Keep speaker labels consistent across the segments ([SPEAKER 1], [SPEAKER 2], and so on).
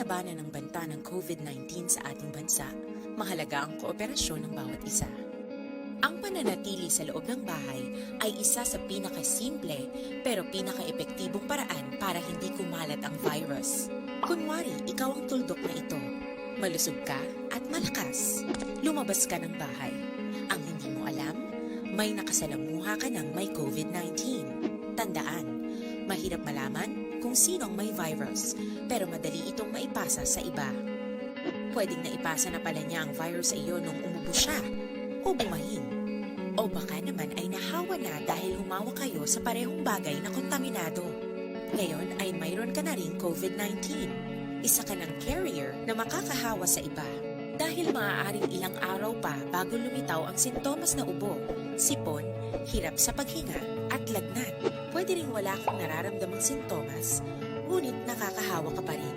[SPEAKER 1] labanan ng banta ng COVID-19 sa ating bansa, mahalaga ang kooperasyon ng bawat isa. Ang pananatili sa loob ng bahay ay isa sa pinakasimple pero pinaka-epektibong paraan para hindi kumalat ang virus. Kunwari, ikaw ang tuldok na ito. Malusog ka at malakas. Lumabas ka ng bahay. Ang hindi mo alam, may nakasalamuha ka ng may COVID-19. Tandaan, mahirap malaman kung sino ang may virus, pero madali itong maipasa sa iba. Pwedeng naipasa na pala niya ang virus sa iyo nung umubo siya, o bumahing. O baka naman ay nahawa na dahil humawa kayo sa parehong bagay na kontaminado. Ngayon ay mayroon ka na rin COVID-19. Isa ka ng carrier na makakahawa sa iba. Dahil maaaring ilang araw pa bago lumitaw ang sintomas na ubo, sipon, hirap sa paghinga, at lagnat. Pwede ring wala kang nararamdamang sintomas, ngunit nakakahawa ka pa rin.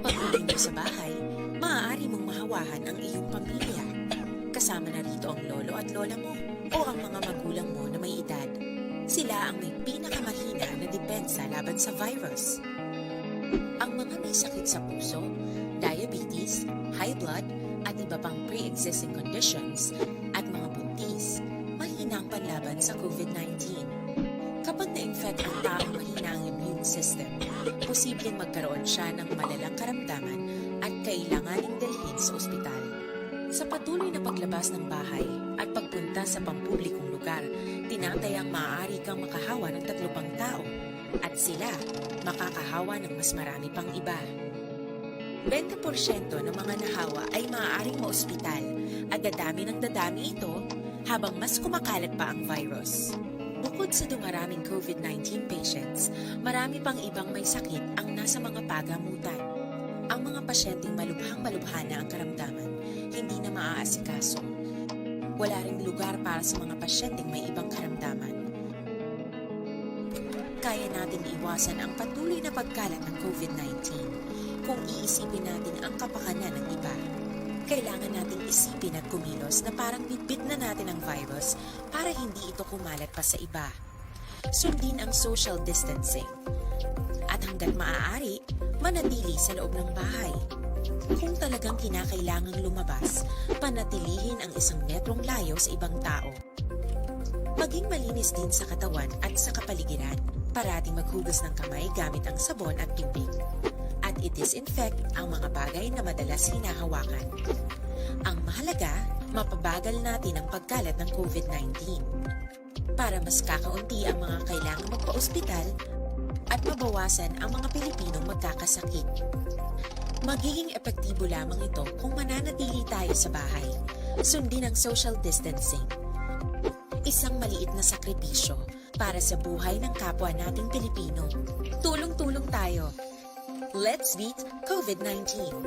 [SPEAKER 1] Pag-uwi mo sa bahay, maaari mong mahawahan ang iyong pamilya. Kasama na rito ang lolo at lola mo o ang mga magulang mo na may edad. Sila ang may pinakamahina na depensa laban sa virus. Ang mga may sakit sa puso, diabetes, high blood, at iba pang pre-existing conditions, at mga buntis, mahina ang panlaban sa COVID-19. Kapag na-infect ang taong mahina ang immune system, posibleng magkaroon siya ng malalang karamdaman at kailanganing dalhin sa ospital. Sa patuloy na paglabas ng bahay at pagpunta sa pampublikong lugar, tinatayang maaari kang makahawa ng 3 pang tao at sila makakahawa ng mas marami pang iba. 20% ng mga nahawa ay maaaring maospital at dadami ng dadami ito habang mas kumakalat pa ang virus. Bukod sa dumaraming COVID-19 patients, marami pang ibang may sakit ang nasa mga pagamutan. Ang mga pasyenteng malubhang-malubha na ang karamdaman, hindi na maaasikaso. Wala ring lugar para sa mga pasyenteng may ibang karamdaman. Kaya nating iwasan ang patuloy na pagkalat ng COVID-19 kung iisipin natin ang kapakanan ng iba. Kailangan nating isipin at kumilos na parang bitbit na natin ang virus para hindi ito kumalat pa sa iba. Sundin ang social distancing. At hanggat maaari, manatili sa loob ng bahay. Kung talagang kinakailangang lumabas, panatilihin ang 1 metrong layo sa ibang tao. Maging malinis din sa katawan at sa kapaligiran. Parating maghugas ng kamay gamit ang sabon at tubig. At i-disinfect ang mga bagay na madalas hinahawakan. Ang mahalaga, mapabagal natin ang pagkalat ng COVID-19 para mas kakaunti ang mga kailangang magpa-ospital at mabawasan ang mga Pilipinong magkakasakit. Magiging epektibo lamang ito kung mananatili tayo sa bahay. Sundin ang social distancing. Isang maliit na sakripisyo para sa buhay ng kapwa nating Pilipino. Tulong-tulong tayo. Let's beat COVID-19.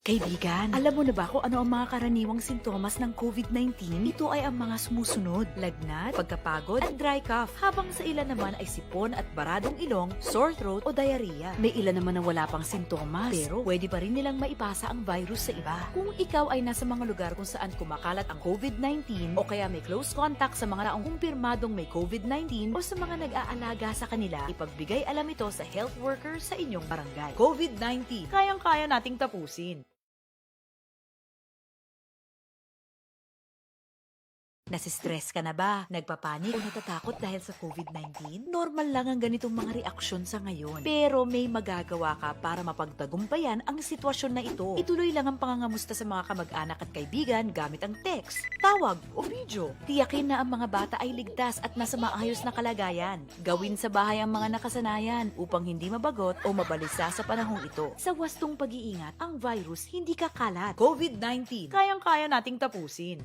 [SPEAKER 2] Kaibigan, alam mo na ba kung ano ang mga karaniwang sintomas ng COVID-19? Ito ay ang mga sumusunod: lagnat, pagkapagod, at dry cough. Habang sa ilan naman ay sipon at baradong ilong, sore throat o diarrhea. May ilan naman na wala pang sintomas, pero pwede pa rin nilang maipasa ang virus sa iba. Kung ikaw ay nasa mga lugar kung saan kumakalat ang COVID-19 o kaya may close contact sa mga naong kumpirmadong may COVID-19 o sa mga nag-aalaga sa kanila, ipagbigay alam ito sa health worker sa inyong barangay. COVID-19, kayang-kaya nating tapusin. Nasistress ka na ba? Nagpapanik o natatakot dahil sa COVID-19? Normal lang ang ganitong mga reaksyon sa ngayon. Pero may magagawa ka para mapagtagumpayan ang sitwasyon na ito. Ituloy lang ang pangangamusta sa mga kamag-anak at kaibigan gamit ang text, tawag o video. Tiyakin na ang mga bata ay ligtas at nasa maayos na kalagayan. Gawin sa bahay ang mga nakasanayan upang hindi mabagot o mabalisa sa panahong ito. Sa wastong pag-iingat, ang virus hindi kakalat. COVID-19, kayang-kaya nating tapusin.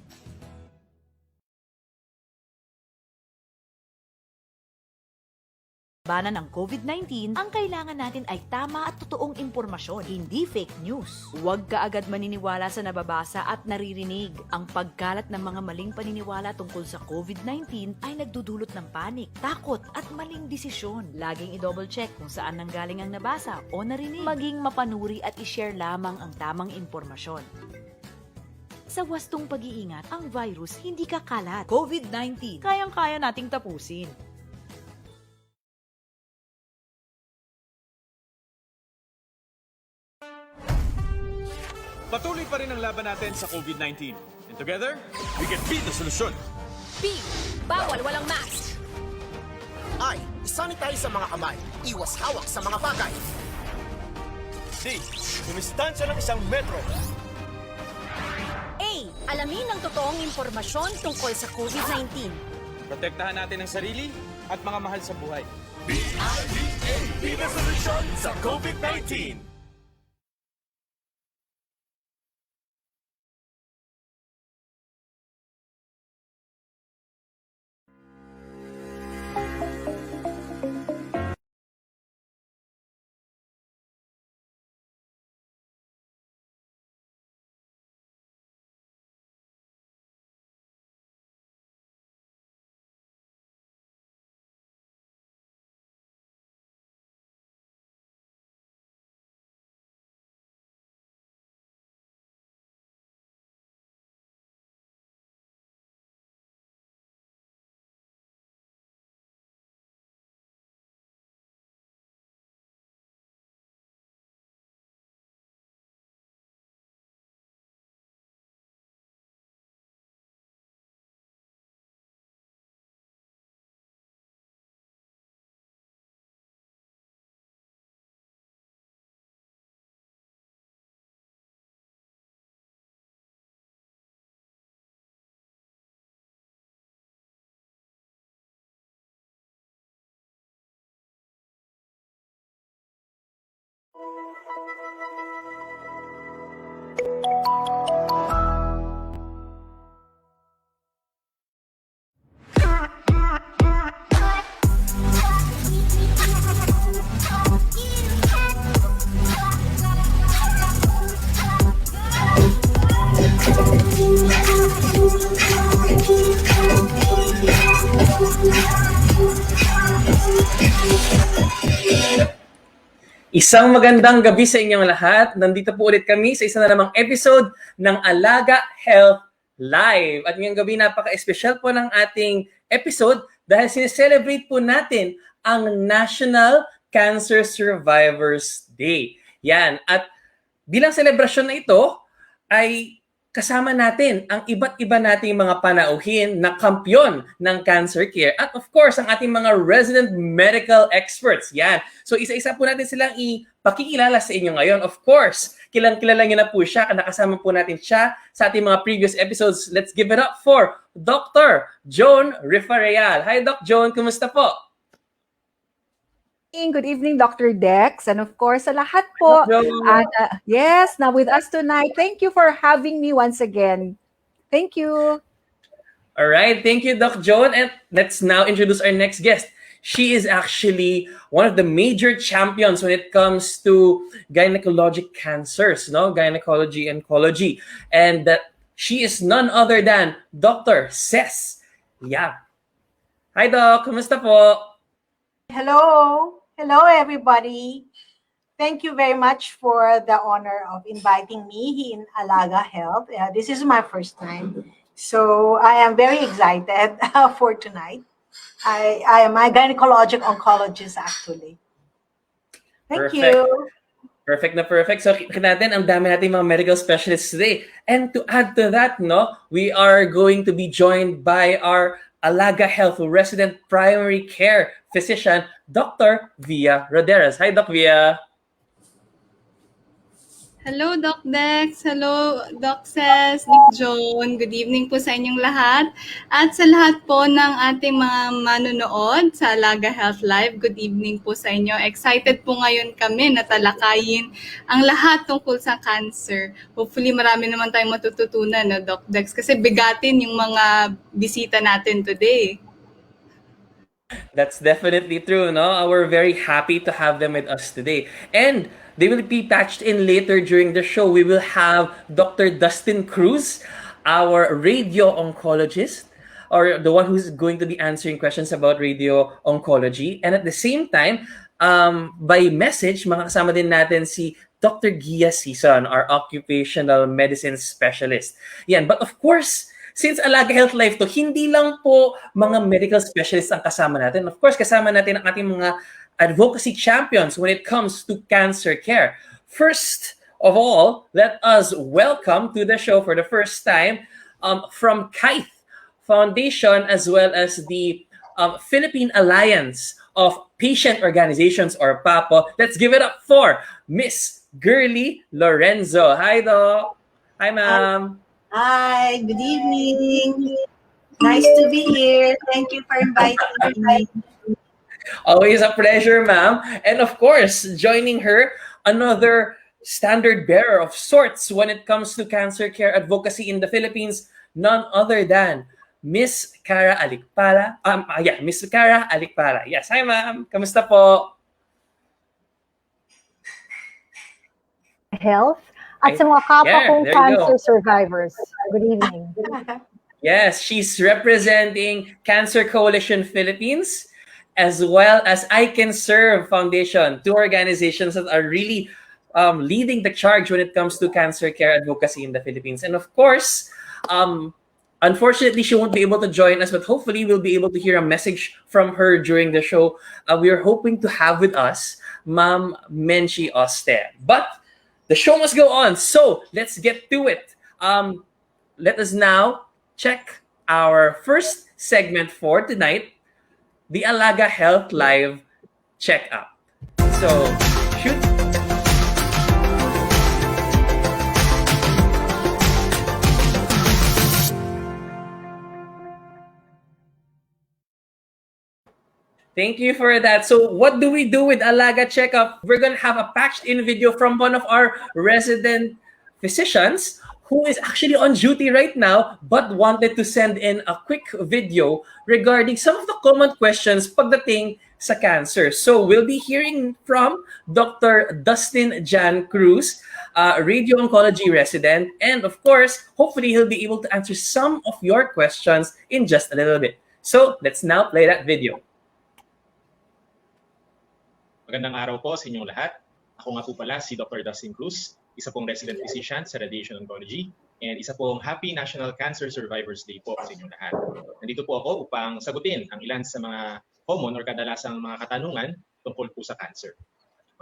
[SPEAKER 2] Labanan ng COVID-19, ang kailangan natin ay tama at totoong impormasyon, hindi fake news. Huwag ka agad maniniwala sa nababasa at naririnig. Ang pagkalat ng mga maling paniniwala tungkol sa COVID-19 ay nagdudulot ng panik, takot at maling desisyon. Laging i-double check kung saan nanggaling ang nabasa o narinig. Maging mapanuri at i-share lamang ang tamang impormasyon. Sa wastong pag-iingat, ang virus hindi kakalat. COVID-19, kayang-kaya nating tapusin.
[SPEAKER 3] Patuloy pa rin ang laban natin sa COVID-19. And together, we can beat the solution.
[SPEAKER 4] B. Bawal walang mask.
[SPEAKER 5] I. Isanitize sa mga kamay. Iwas hawak sa mga bagay.
[SPEAKER 3] D. Dumistansya ng 1 metro.
[SPEAKER 4] A. Alamin ang totoong impormasyon tungkol sa COVID-19.
[SPEAKER 3] Protektahan natin ang sarili at mga mahal sa buhay.
[SPEAKER 5] B-I-D-A. Be the solution sa COVID-19.
[SPEAKER 6] Isang magandang gabi sa inyong lahat. Nandito po ulit kami sa isa na namang episode ng Alaga Health Live. At ngayong gabi napaka-espesyal po ng ating episode dahil sineselebrate po natin ang National Cancer Survivors Day. Yan. At bilang selebrasyon na ito ay kasama natin ang iba't iba nating mga panauhin na kampeon ng cancer care at of course ang ating mga resident medical experts. Yan. So isa-isa po natin silang ipakikilala sa inyo ngayon. Of course, kilang-kilala niyo na po siya. Nakasama po natin siya sa ating mga previous episodes. Let's give it up for Dr. Joan Rifareal. Hi Doc Joan, kumusta po?
[SPEAKER 7] Good evening, Dr. Dex, and of course, sa lahat po. At yes, now with us tonight. Thank you for having me once again. Thank you.
[SPEAKER 6] All right, thank you, Doc Joan. And let's now introduce our next guest. She is actually one of the major champions when it comes to gynecologic cancers, no? Gynecology, oncology. And she is none other than Dr. Ces Llave. Hi, Doc. Kumusta po?
[SPEAKER 8] Hello. Hello, everybody. Thank you very much for the honor of inviting me in Alaga Health. This is my first time. So I am very excited for tonight. I am a gynecologic oncologist, actually. Thank
[SPEAKER 6] Perfect.
[SPEAKER 8] you.
[SPEAKER 6] Perfect na perfect. So, kita natin, ang dami natin mga medical specialists today. And to add to that, no, we are going to be joined by our Alaga Health resident primary care physician, Dr. Gia Roderos. Hi, Doc Via.
[SPEAKER 9] Hello, Doc Dex. Hello, Doc Ces, Doc Joan. Good evening po sa inyong lahat. At sa lahat po ng ating mga manonood sa Alaga Health Live, good evening po sa inyo. Excited po ngayon kami na talakayin ang lahat tungkol sa cancer. Hopefully, marami naman tayong matututunan, no, Doc Dex, kasi bigatin yung mga bisita natin today.
[SPEAKER 6] That's definitely true, no? We're very happy to have them with us today. And they will be patched in later during the show. We will have Dr. Dustin Cruz, our radio oncologist, or the one who's going to be answering questions about radio oncology. And at the same time, by message, makakasama din natin si Dr. Gia Sison, our occupational medicine specialist. Yan. But of course, since Alaga Health Live to, hindi lang po mga medical specialists ang kasama natin. Of course, kasama natin ang ating mga advocacy champions when it comes to cancer care. First of all, let us welcome to the show for the first time from Kythe Foundation as well as the Philippine Alliance of Patient Organizations or PAPO. Let's give it up for Miss Girly Lorenzo. Hi, Doc. Hi, ma'am.
[SPEAKER 10] Hi, good evening. Nice to be here. Thank you for inviting me.
[SPEAKER 6] Always a pleasure, ma'am. And of course, joining her, another standard bearer of sorts when it comes to cancer care advocacy in the Philippines, none other than Miss Cara Alikpala. Miss Cara Alikpala. Yes, hi, ma'am. Kamusta po?
[SPEAKER 7] Health at sa mga kapwa kong
[SPEAKER 6] there you
[SPEAKER 7] cancer
[SPEAKER 6] go.
[SPEAKER 7] survivors. Good evening.
[SPEAKER 6] Yes, she's representing Cancer Coalition Philippines as well as ICanServe Foundation, two organizations that are really leading the charge when it comes to cancer care advocacy in the Philippines. And of course, unfortunately, she won't be able to join us, but hopefully we'll be able to hear a message from her during the show. We are hoping to have with us Ma'am Menchie Auste. But the show must go on, so let's get to it. Let us now check our first segment for tonight, the Alaga Health Live Checkup. So, shoot. Thank you for that. So what do we do with Alaga Checkup? We're going to have a patched-in video from one of our resident physicians who is actually on duty right now but wanted to send in a quick video regarding some of the common questions pagdating sa cancer. So we'll be hearing from Dr. Dustin Cruz, radio oncology resident, and of course, hopefully he'll be able to answer some of your questions in just a little bit. So let's now play that video.
[SPEAKER 11] Magandang araw po sa inyong lahat. Ako nga po pala si Dr. Dustin Cruz, isa pong resident physician sa Radiation Oncology and isa pong Happy National Cancer Survivors Day po sa inyong lahat. Nandito po ako upang sagutin ang ilan sa mga common or kadalasang mga katanungan tungkol po sa cancer.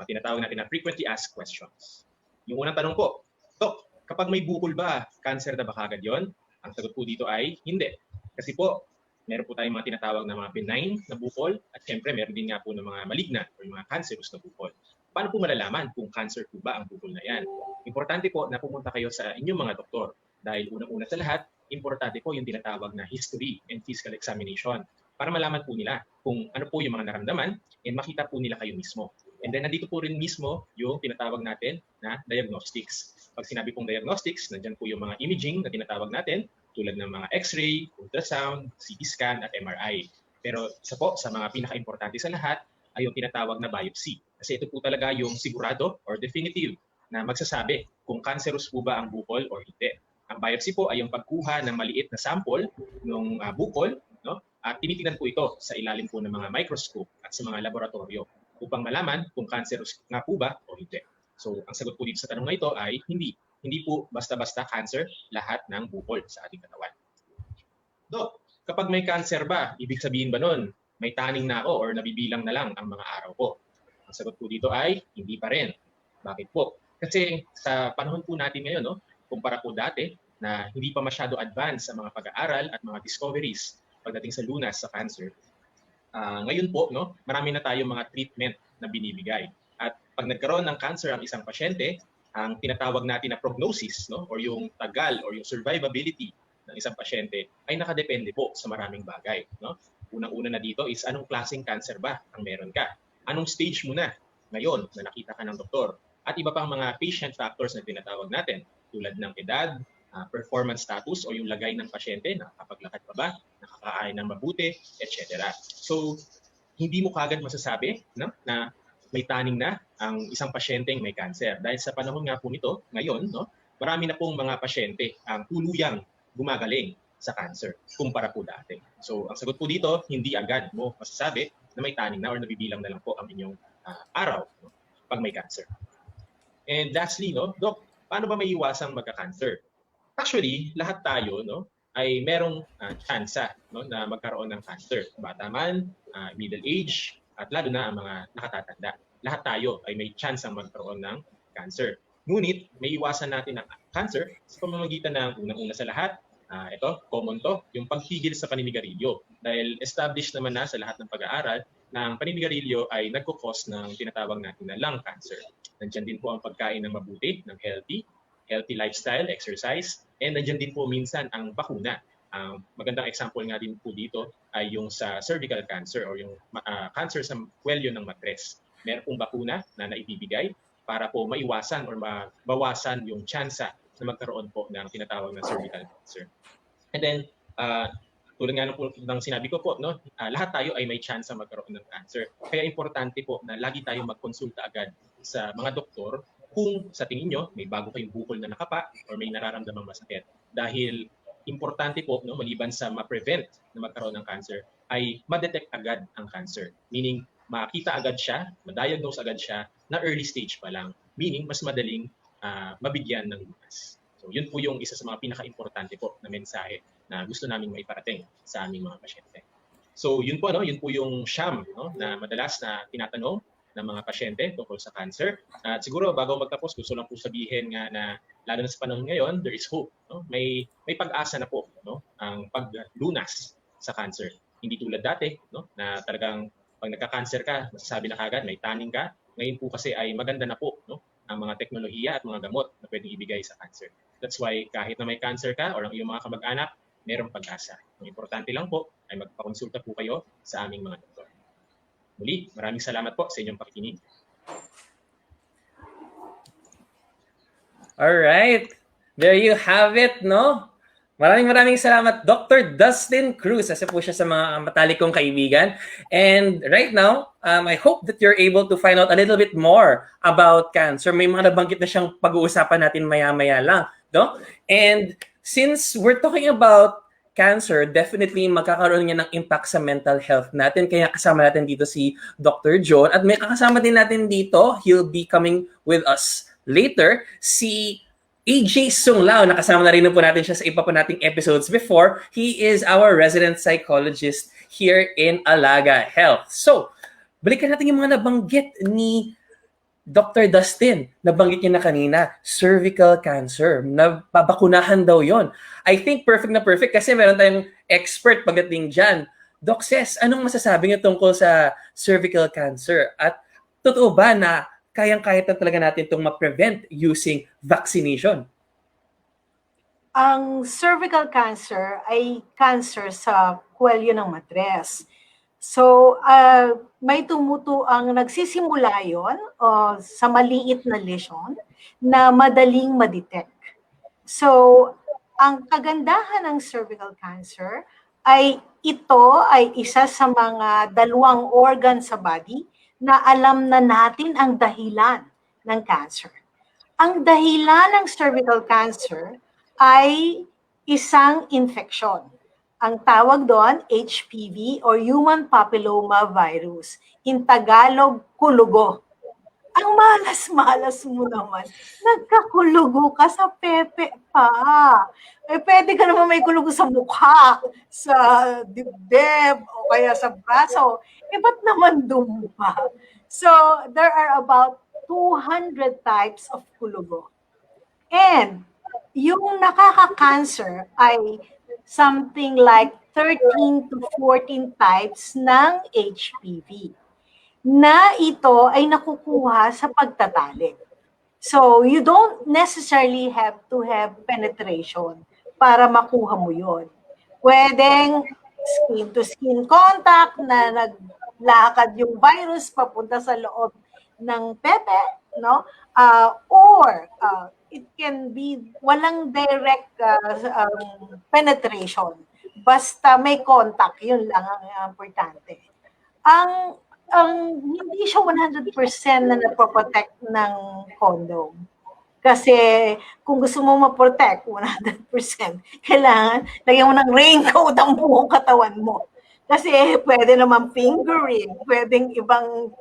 [SPEAKER 11] Mga tinatawag natin na frequently asked questions. Yung unang tanong po, Dok, kapag may bukol ba, cancer na ba kagad yun? Ang sagot po dito ay hindi. Kasi po, meron po tayong mga tinatawag na mga benign na bukol at siyempre meron din nga po ng mga malignant o mga cancerous na bukol. Paano po malalaman kung cancer po ba ang bukol na yan? Importante po na pumunta kayo sa inyong mga doktor dahil unang-una sa lahat, importante po yung tinatawag na history and physical examination para malaman po nila kung ano po yung mga naramdaman and makita po nila kayo mismo. And then nandito po rin mismo yung tinatawag natin na diagnostics. Pag sinabi pong diagnostics, nandyan po yung mga imaging na tinatawag natin tulad ng mga X-ray, ultrasound, CT scan, at MRI. Pero isa po sa mga pinaka-importante sa lahat ay yung tinatawag na biopsy. Kasi ito po talaga yung sigurado or definitive na magsasabi kung cancerous po ba ang bukol o hindi. Ang biopsy po ay yung pagkuha ng maliit na sample ng bukol, no? At tinitingnan po ito sa ilalim po ng mga microscope at sa mga laboratorio upang malaman kung cancerous nga po ba o hindi. So, ang sagot po dito sa tanong na ito ay hindi. Hindi po basta-basta cancer lahat ng bukol sa ating katawan. Dok, kapag may cancer ba, ibig sabihin ba nun, may taning na ako or nabibilang na lang ang mga araw ko? Ang sagot po dito ay hindi pa rin. Bakit po? Kasi sa panahon po natin ngayon, no, kumpara po dati na hindi pa masyado advanced sa mga pag-aaral at mga discoveries pagdating sa lunas sa cancer, ngayon po, no, marami na tayong mga treatment na binibigay. At pag nagkaroon ng cancer ang isang pasyente, ang tinatawag natin na prognosis, no, or yung tagal or yung survivability ng isang pasyente ay nakadepende po sa maraming bagay. No? Unang-una na dito is anong klaseng cancer ba ang meron ka? Anong stage mo na ngayon na nakita ka ng doktor? At iba pang mga patient factors na tinatawag natin tulad ng edad, performance status o yung lagay ng pasyente, nakakapaglakad pa ba, nakakain ng mabuti, etc. So, hindi mo kagad masasabi, no, na may taning na ang isang pasyenteng may cancer. Dahil sa panahon nga po nito, ngayon, no, marami na pong mga pasyente ang tuluyang gumagaling sa cancer kumpara po dati. So, ang sagot po dito, hindi agad mo masasabi na may taning na or nabibilang na lang po ang inyong araw, no, pag may cancer. And lastly, no, Doc, paano ba may iwasang magka-cancer? Actually, lahat tayo, no, ay merong tsansa, no, na magkaroon ng cancer. Bata man, middle age, at lalo na ang mga nakatatanda. Lahat tayo ay may chance ang magkaroon ng cancer. Ngunit, may iwasan natin ang cancer sa pamamagitan ng unang-una sa lahat, ito, common to, yung pagpigil sa paninigarilyo. Dahil established naman na sa lahat ng pag-aaral na ang paninigarilyo ay nagkukos ng tinatawag natin na lung cancer. Nandiyan din po ang pagkain ng mabuti, ng healthy lifestyle, exercise, and nandiyan din po minsan ang bakuna. Magandang example nga din po dito ay yung sa cervical cancer or yung cancer sa kwelyo ng matres. Meron pong bakuna na naibibigay para po maiwasan or mabawasan yung tsansa na magkaroon po ng tinatawag na cervical cancer. And then, tulad nga ng sinabi ko po, no, lahat tayo ay may tsansa magkaroon ng cancer. Kaya importante po na lagi tayong magkonsulta agad sa mga doktor kung sa tingin nyo may bago kayong bukol na nakapa or may nararamdamang masakit. Dahil importante po, no, maliban sa ma-prevent na magkaroon ng cancer, ay ma-detect agad ang cancer. Meaning, makita agad siya, ma-diagnose agad siya na early stage pa lang. Meaning, mas madaling mabigyan ng lunas. So, yun po yung isa sa mga pinaka-importante po na mensahe na gusto naming maiparating sa aming mga pasyente. So, yun po, no, yun po yung siyam, no, na madalas na tinatanong ng mga pasyente tungkol sa cancer. At siguro bago magtapos, gusto lang po sabihin nga na lalo na sa panahon ngayon, there is hope. No? May pag-asa na po, no, ang paglunas sa cancer. Hindi tulad dati, no, na talagang pag nagka-cancer ka, masasabi na kagad, may taning ka. Ngayon po kasi ay maganda na po, no, ang mga teknolohiya at mga gamot na pwedeng ibigay sa cancer. That's why kahit na may cancer ka or ang iyong mga kamag-anak, mayroong pag-asa. Ang importante lang po ay magpakonsulta po kayo sa aming mga doktor. Muli, maraming salamat po sa inyong pakikinig.
[SPEAKER 6] Alright. There you have it, no? Maraming salamat, Dr. Dustin Cruz. Isa po siya sa mga matalik kong kaibigan. And right now, I hope that you're able to find out a little bit more about cancer. May mga nabanggit na siyang pag-uusapan natin maya-maya lang, no? And since we're talking about cancer, definitely magkakaroon niya ng impact sa mental health natin. Kaya kasama natin dito si Dr. Joan. At may kakasama din natin dito, he'll be coming with us later, si Sunglao. Nakasama na rin po natin siya sa iba po nating episodes before. He is our resident psychologist here in Alaga Health. So, balikan natin yung mga nabanggit ni Dr. Dustin. Nabanggit niya na kanina, cervical cancer. Nababakunahan daw yon. I think perfect na perfect kasi meron tayong expert pagdating dyan. Doc Ces, anong masasabi niyo tungkol sa cervical cancer? At totoo ba na kayang-kaya talaga natin itong ma-prevent using vaccination?
[SPEAKER 8] Ang cervical cancer ay cancer sa kwelyo ng matres. So, may ang nagsisimula yon sa maliit na lesion na madaling ma-detect. So, ang kagandahan ng cervical cancer ay ito ay isa sa mga dalawang organ sa body na alam na natin ang dahilan ng cancer. Ang dahilan ng cervical cancer ay isang infeksyon. Ang tawag doon, HPV or Human Papilloma Virus. In Tagalog, kulugo. Ang malas-malas mo naman. Nagkakulugo ka sa pepe pa. Pwede ka naman may kulugo sa mukha, sa dibdib, o kaya sa braso. Ba't naman dumpa? So, there are about 200 types of kulugo. And yung nakaka-cancer ay something like 13 to 14 types ng HPV na ito ay nakukuha sa pagtatalik. So, you don't necessarily have to have penetration para makuha mo yon. Pwedeng skin-to-skin contact na naglakad yung virus papunta sa loob ng pepe, no? Or it can be walang direct penetration. Basta may contact, yun lang ang importante. Hindi siya 100% na napoprotect ng condom. Kasi kung gusto mo ma-protect 100%, kailangan lagyan mo ng raincoat ang buong katawan mo. Kasi pwede naman fingering, pwedeng ibang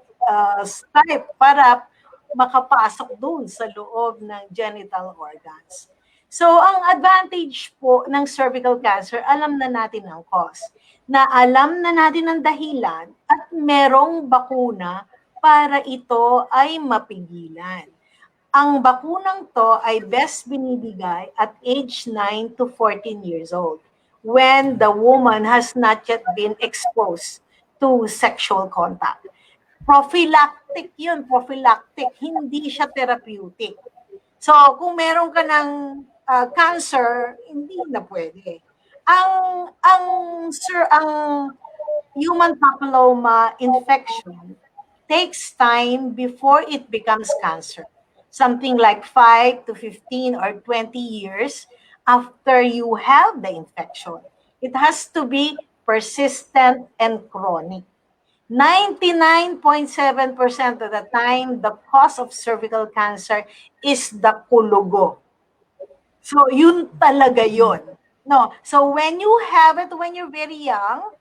[SPEAKER 8] stripe para makapasok dun sa loob ng genital organs. So, ang advantage po ng cervical cancer, alam na natin ang cause. Na alam na natin ang dahilan at merong bakuna para ito ay mapigilan. Ang bakunang to ay best binibigay at age 9 to 14 years old when the woman has not yet been exposed to sexual contact. Prophylactic yun, prophylactic, hindi siya therapeutic. So, kung meron ka ng cancer, hindi na pwede. Ang human papilloma infection takes time before it becomes cancer. Something like 5 to 15 or 20 years after you have the infection. It has to be persistent and chronic. 99.7% of the time, the cause of cervical cancer is the kulugo. So, yun talaga yun. No. So, when you have it when you're very young,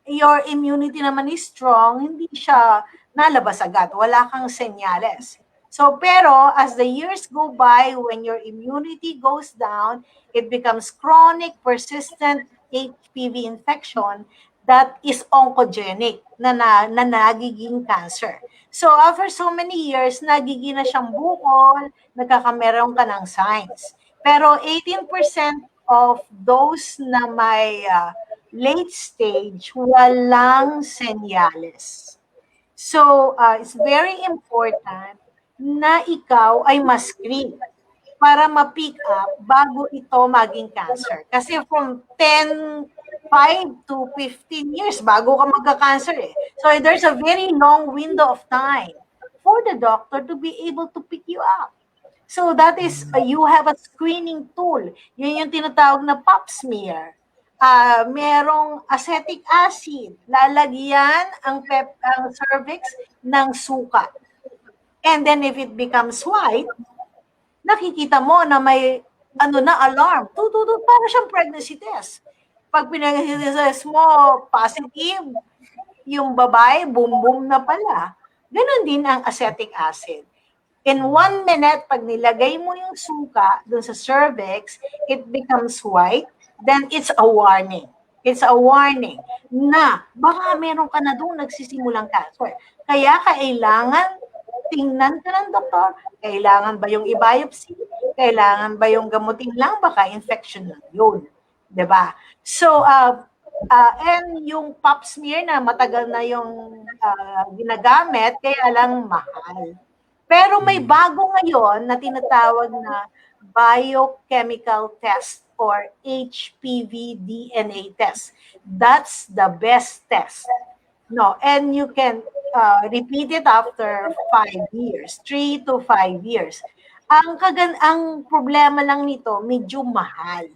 [SPEAKER 8] your immunity naman is strong, hindi siya nalabas agad. Wala kang senyales. So, pero as the years go by, when your immunity goes down, it becomes chronic, persistent HPV infection that is oncogenic, na nagiging cancer. So, after so many years, nagiging na siyang bukol, nagkakameron ka ng signs. Pero 18% of those na may late stage, walang senyales. So, it's very important na ikaw ay ma-screen para ma-pick up bago ito maging cancer. Kasi from 5 to 15 years bago ka magka-cancer eh. So, there's a very long window of time for the doctor to be able to pick you up. So, that is, you have a screening tool. Yun yung tinatawag na pap smear. Merong acetic acid. Lalagyan ang cervix ng suka. And then if it becomes white, nakikita mo na may alarm. Tututut, para siyang pregnancy test. Pag pinag-test mo, positive, yung babae, boom-boom na pala. Ganon din ang acetic acid. In 1 minute, pag nilagay mo yung suka dun sa cervix, it becomes white, then it's a warning. It's a warning na baka meron ka na doon nagsisimulang cancer. Kaya kailangan tingnan ka ng doktor, kailangan ba yung i-biopsy, kailangan ba yung gamutin lang, baka infection lang yun. Diba? So, and yung pap smear na matagal na yung ginagamit, kaya lang mahal. Pero may bago ngayon na tinatawag na biochemical test or HPV DNA test. That's the best test. No, and you can repeat it after 5 years, 3 to 5 years. Ang problema lang nito, medyo mahal.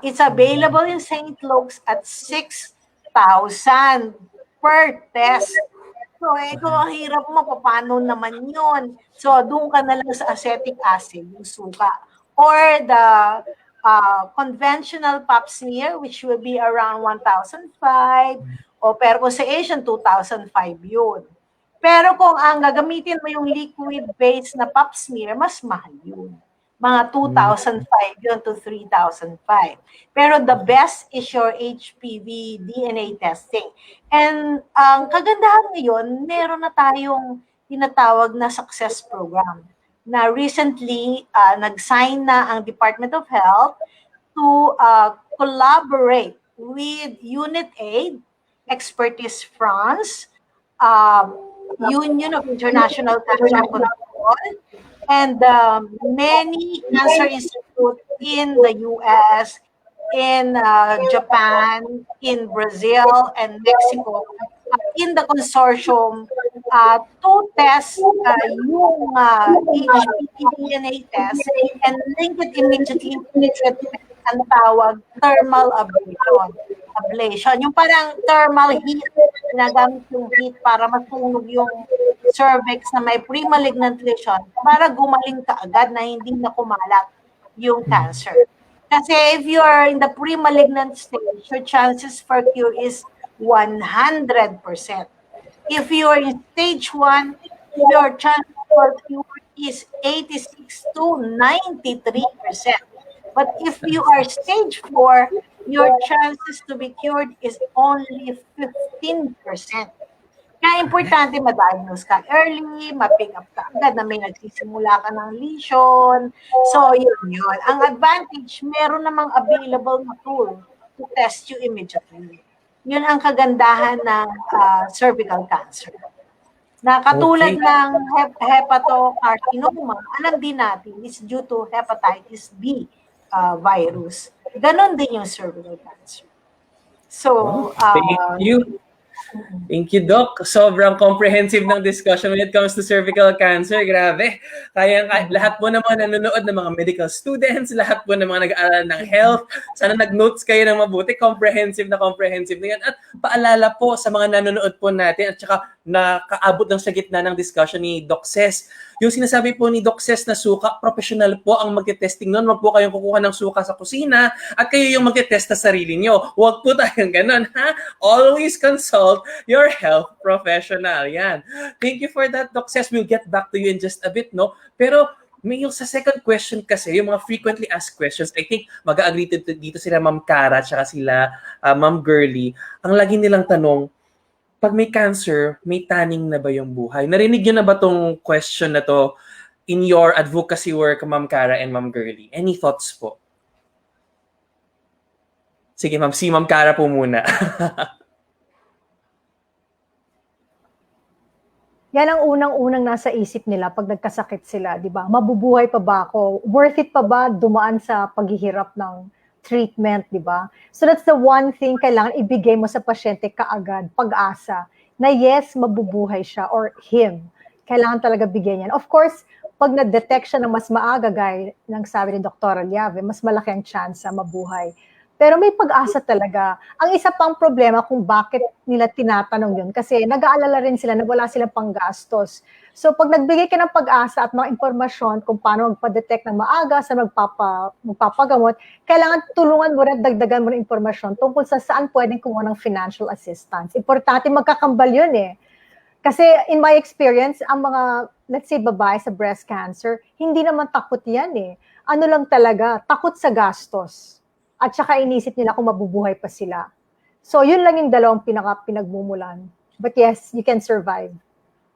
[SPEAKER 8] It's available in St. Luke's at 6,000 per test. So, kung ang hirap mo, paano naman yun? So, doon ka na lang sa acetic acid, yung suka. Or the conventional pap smear, which will be around 1,005. Pero kung sa Asian, 2,005 yun. Pero kung ang gagamitin mo yung liquid-based na pap smear, mas mahal yun. Mga 2,005 yun to 3,005. Pero the best is your HPV DNA testing. And ang kagandahan ngayon, meron na tayong tinatawag na success program na recently nag-sign na ang Department of Health to collaborate with Unit Aid, Expertise France, Union of International Cancer Control, and many cancer institutes in the US, in Japan, in Brazil, and Mexico, in the consortium to test yung HPV DNA test and link it immediately with ang tawag thermal ablation. Yung parang thermal heat, ginagamit yung heat para masunog yung cervix na may pre-malignant lesion para gumaling ka agad na hindi na kumalat yung cancer. Kasi if you are in the pre-malignant stage, your chances for cure is 100%. If you are in stage 1, your chance for cure is 86 to 93%. But if you are stage 4, your chances to be cured is only 15%. Kaya importante ma-diagnose ka early, ma-pick up ka agad na may nagsisimula ka ng lesion. So, yun. Ang advantage, meron namang available na tool to test you immediately. Yun ang kagandahan ng cervical cancer. Na katulad ng hepatocarcinoma, alam din natin, is due to hepatitis B virus. Ganon din yung cervical cancer. So,
[SPEAKER 6] thank you. Thank you, Doc. Sobrang comprehensive ng discussion when it comes to cervical cancer. Grabe. Kaya lahat po naman nanonood ng mga medical students, lahat po ng mga nag-aaral ng health, sana nag-notes kayo ng mabuti. Comprehensive na yan. At paalala po sa mga nanonood po natin at saka nakaabot ng sa gitna ng discussion ni Doc Ces. Yung sinasabi po ni Doc Ces na suka, professional po ang magte-testing nun. Wag po kayong kukuha ng suka sa kusina at kayo yung magte-test sa sarili nyo. Huwag po tayong ganun, ha? Always consult your health professional. Yan. Thank you for that, Doc Ces. We'll get back to you in just a bit, no? Pero may yung sa second question kasi, yung mga frequently asked questions, I think mag-agree dito sila Ma'am Cara at saka sila Ma'am Girly. Ang lagi nilang tanong, pag may cancer, may tanning na ba yung buhay? Narinig nyo na ba tong question na to in your advocacy work, Ma'am Cara and Ma'am Girly? Any thoughts po? Sige, Ma'am. Si Ma'am Cara po muna.
[SPEAKER 7] Yan ang unang-unang nasa isip nila pag nagkasakit sila, di ba? Mabubuhay pa ba ako? Worth it pa ba dumaan sa paghihirap ng treatment, di ba? So that's the one thing kailangan ibigay mo sa pasyente kaagad, pag-asa, na yes, mabubuhay siya or him. Kailangan talaga bigyan yan. Of course, pag na-detect siya ng mas maaga, gaya ng sabi ni Dr. Llave, mas malaki ang chance na mabuhay. Pero may pag-asa talaga. Ang isa pang problema kung bakit nila tinatanong yun, kasi nag-aalala rin sila na wala silang panggastos. So pag nagbigay ka ng pag-asa at mga impormasyon kung paano magpa-detect ng maaga, sa magpapagamot, kailangan tulungan mo rin, dagdagan mo ng impormasyon tungkol sa saan pwedeng kumuha ng financial assistance. Importante magkakambal yun eh. Kasi in my experience, ang mga, let's say, babae sa breast cancer, hindi naman takot yan eh. Ano lang talaga, takot sa gastos. At saka inisip nila kung mabubuhay pa sila. So, yun lang yung dalawang pinagmumulan. But yes, you can survive.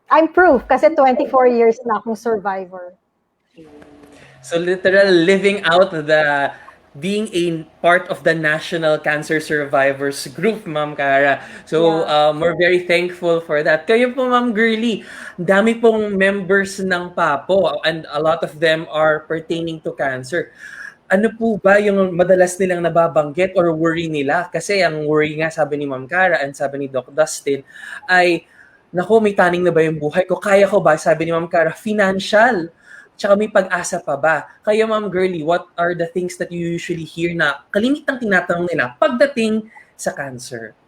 [SPEAKER 7] I'm proof kasi 24 years na akong survivor.
[SPEAKER 6] So, literal living out the being a part of the National Cancer Survivors Group, Ma'am Cara. So, we're very thankful for that. Kayo po, Ma'am Girly, dami pong members ng PAPO and a lot of them are pertaining to cancer. Ano po ba yung madalas nilang nababanggit or worry nila? Kasi ang worry nga, sabi ni Ma'am Cara and sabi ni Doc Dustin, ay, naku, may taning na ba yung buhay ko? Kaya ko ba? Sabi ni Ma'am Cara, financial. Tsaka may pag-asa pa ba? Kaya Ma'am Girlie, what are the things that you usually hear na kalimitang tinatanong nila pagdating sa cancer?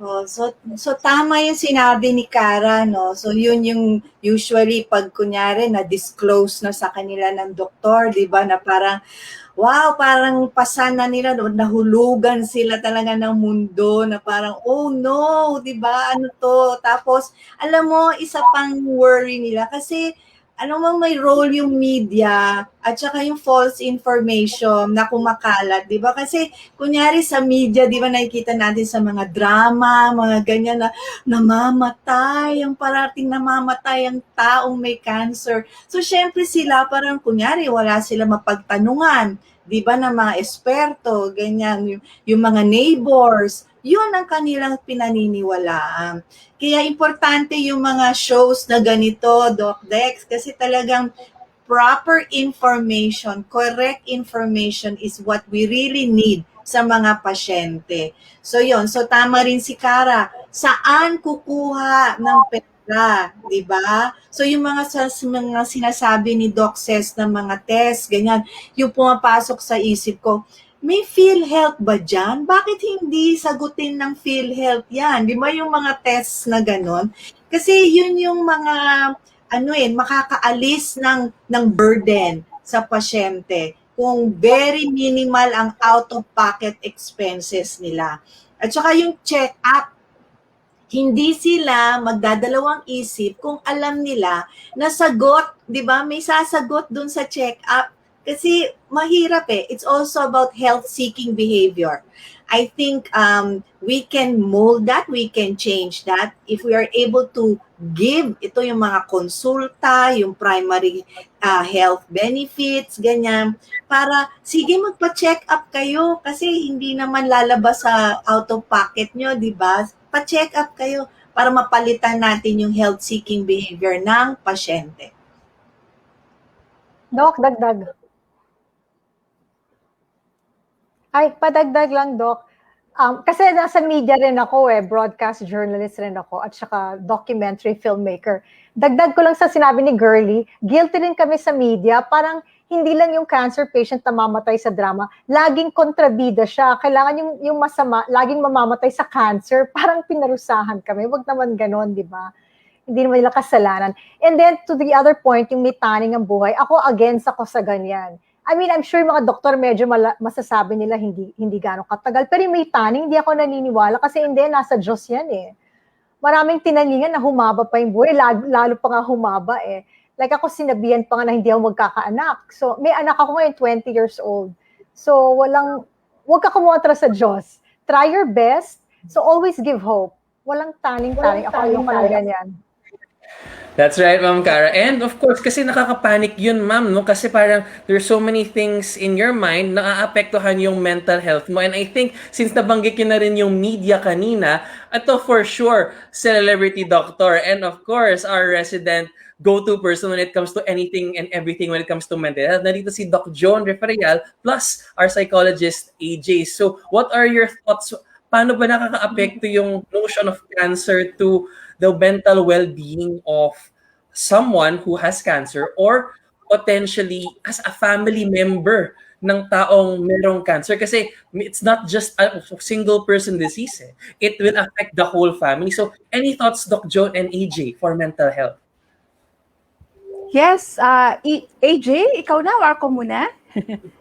[SPEAKER 10] Oh, so tama yung sinabi ni Cara, no? So yun yung usually pag kunyari na-disclose na sa kanila ng doktor, di ba, na parang, wow, parang pasana nila, no? Nahulugan sila talaga ng mundo na parang, oh no, di ba, ano to? Tapos, alam mo, isa pang worry nila kasi ano mang may role yung media at saka yung false information na kumakalat, di ba? Kasi kunyari sa media, di ba nakikita natin sa mga drama, mga ganyan na namamatay, ang parating namamatay ang taong may cancer. So syempre sila parang kunyari wala sila mapagtanungan, di ba, na mga eksperto, ganyan, yung mga neighbors, yun ang kanilang pinaniniwalaan. Kaya importante yung mga shows na ganito, Doc Dex, kasi talagang proper information, correct information is what we really need sa mga pasyente. So yun, so tama rin si Cara, saan kukuha ng pera, di ba? So yung mga sinasabi ni Doc Ces ng mga test, ganyan, yung pumapasok sa isip ko, may PhilHealth ba dyan? Bakit hindi sagutin ng PhilHealth yan? Di ba yung mga tests na ganon? Kasi yun yung mga, makakaalis ng burden sa pasyente kung very minimal ang out-of-pocket expenses nila. At saka yung check-up, hindi sila magdadalawang isip kung alam nila na sagot, di ba? May sasagot dun sa check-up. Kasi mahirap eh. It's also about health-seeking behavior. I think we can mold that, we can change that if we are able to give ito yung mga konsulta, yung primary health benefits, ganyan, para sige magpa-check up kayo kasi hindi naman lalabas sa out-of-pocket nyo, di ba? Pa-check up kayo para mapalitan natin yung health-seeking behavior ng pasyente.
[SPEAKER 7] Doc, dagdag. Ay, padagdag lang, Doc. Kasi nasa media rin ako broadcast journalist rin ako at saka documentary filmmaker. Dagdag ko lang sa sinabi ni Girlie, guilty rin kami sa media, parang hindi lang yung cancer patient na mamatay sa drama, laging kontrabida siya. Kailangan yung masama, laging mamamatay sa cancer, parang pinarusahan kami. Wag naman ganon, di ba? Hindi naman nila kasalanan. And then, to the other point, yung may taning ang buhay, ako against ako sa ganyan. I mean, I'm sure mga doktor medyo masasabi nila hindi gano'ng katagal. Pero yung may taning, hindi ako naniniwala kasi hindi, nasa Diyos yan eh. Maraming tinaningan na humaba pa yung buhay, lalo pa nga humaba eh. Like ako sinabihan pa nga na hindi ako magkakaanak. So, may anak ako ngayon, 20 years old. So, wag ka kumontra sa Diyos. Try your best. So, always give hope. Walang taning-taning. Ako yung ganyan.
[SPEAKER 6] That's right, Ma'am Cara. And of course, kasi nakakapanic yun, Ma'am, no? Kasi parang there's so many things in your mind na aapektuhan yung mental health mo. And I think, since nabanggit yun na rin yung media kanina, ito for sure, celebrity doctor. And of course, our resident go-to person when it comes to anything and everything when it comes to mental health. Nandito si Doc Joan Rifareal plus our psychologist, AJ. So, what are your thoughts? Paano ba nakaka-apekto yung notion of cancer to the mental well-being of someone who has cancer or potentially as a family member ng taong merong cancer? Kasi it's not just a single person disease. It will affect the whole family. So any thoughts, Doc Joan and AJ, for mental health?
[SPEAKER 12] Yes, AJ, ikaw na, or ako muna?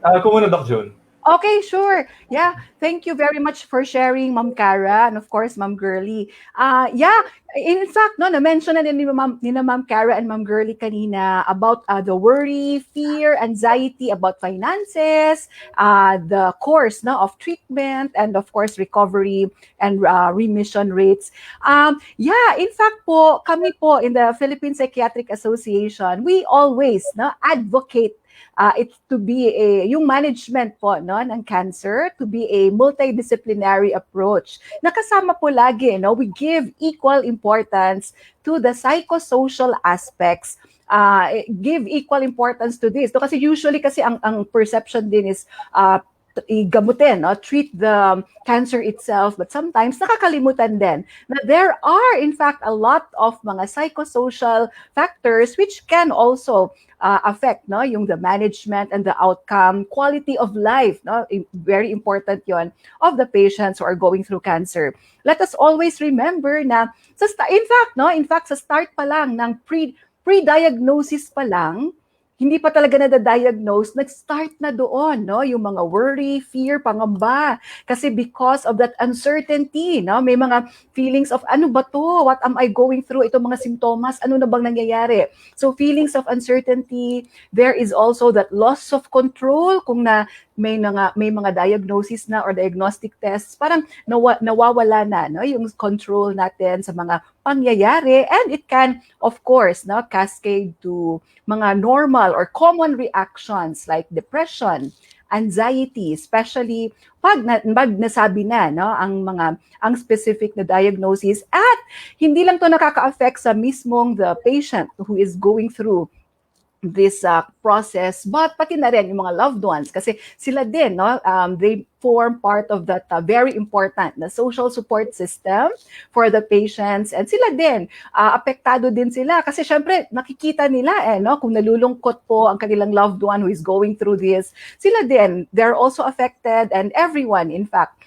[SPEAKER 13] Ako muna, Doc Joan.
[SPEAKER 12] Okay, sure. Yeah, thank you very much for sharing, Ma'am Cara, and of course, Ma'am Girlie. Yeah, in fact, no, na-mention na ni Ma'am Cara and Ma'am Girlie kanina about the worry, fear, anxiety about finances, the course of treatment, and of course, recovery and remission rates. Yeah, in fact po, kami po in the Philippine Psychiatric Association, we always advocate it's to be yung management po ng cancer to be a multidisciplinary approach. Nakasama po lagi, we give equal importance to the psychosocial aspects. Give equal importance to this. So, kasi usually kasi ang perception din is igamutin, no? Treat the cancer itself, but sometimes nakakalimutan din na there are in fact a lot of mga psychosocial factors which can also affect, no, yung the management and the outcome, quality of life, no, very important yon, of the patients who are going through cancer. Let us always remember na in fact sa start pa lang ng pre-diagnosis pa lang, hindi pa talaga na-diagnose, nag-start na doon, no? Yung mga worry, fear, pangamba. Kasi because of that uncertainty, no? May mga feelings of, ano ba to? What am I going through? Itong mga simptomas, ano na bang nangyayari? So feelings of uncertainty, there is also that loss of control kung may mga diagnosis na or diagnostic tests, parang nawawala na, no, yung control natin sa mga pangyayari, and it can of course, no, cascade to mga normal or common reactions like depression, anxiety, especially pag nasabi na, no, ang specific na diagnosis, at hindi lang to nakaka-affect sa mismong the patient who is going through this process, but pati na rin yung mga loved ones, kasi sila din, no, they form part of that very important na social support system for the patients, and sila din apektado din sila kasi syempre nakikita nila no, kung nalulungkot po ang kanilang loved one who is going through this, sila din, they're also affected, and everyone in fact,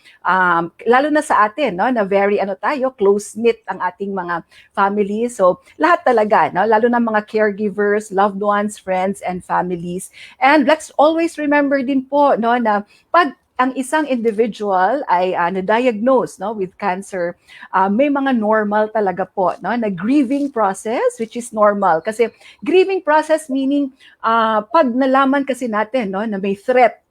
[SPEAKER 12] lalo na sa atin, no, na very tayo, close-knit ang ating mga family, so lahat talaga, no, lalo na mga caregivers, loved ones, friends, and families. And let's always remember din po, no, na pag ang isang individual ay na-diagnose, no, with cancer, may mga normal talaga po, no, na grieving process, which is normal. Kasi grieving process meaning pag nalaman kasi natin, no, na may threat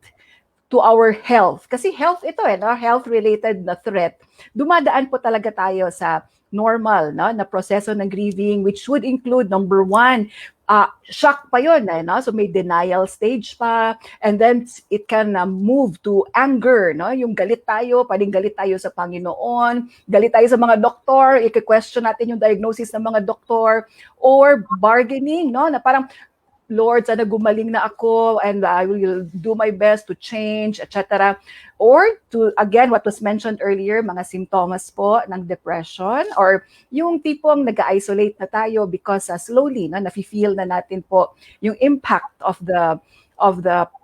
[SPEAKER 12] to our health. Kasi health ito, no, health-related na threat. Dumadaan po talaga tayo sa normal, no, na proseso ng grieving, which would include, number one, shock pa yun, no? So may denial stage pa, and then it can move to anger, no? Yung galit tayo, pwedeng galit tayo sa Panginoon, galit tayo sa mga doktor, i-question natin yung diagnosis ng mga doktor, or bargaining, no? Na parang, Lord, sana gumaling na ako and I will do my best to change, etc. Or to, again, what was mentioned earlier, mga simptomas po ng depression, or yung tipong nag-isolate na tayo because slowly, no, nafe-feel na natin po yung impact of the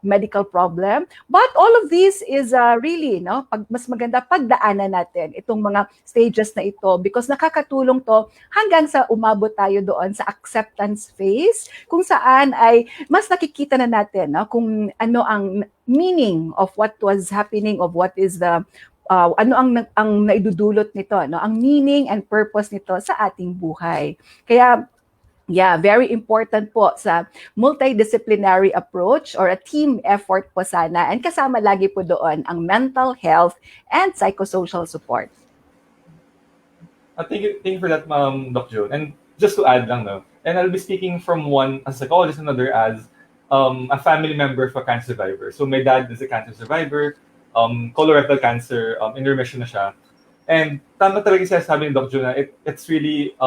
[SPEAKER 12] medical problem. But all of this is really, no, mas maganda pagdaanan natin itong mga stages na ito, because nakakatulong to hanggang sa umabot tayo doon sa acceptance phase, kung saan ay mas nakikita na natin, no, kung ano ang meaning of what was happening, of what is the ano ang naidudulot nito, no, ang meaning and purpose nito sa ating buhay. Kaya yeah, very important po sa multidisciplinary approach or a team effort po sana, and kasama lagi po doon ang mental health and psychosocial support.
[SPEAKER 13] Thank you for that, Doc Joan. And just to add lang, no, and I'll be speaking from one as a psychologist, another as a family member of a cancer survivor. So my dad is a cancer survivor, colorectal cancer, in remission na siya. And tama talaga siya sabi ni Doc Joan na it's really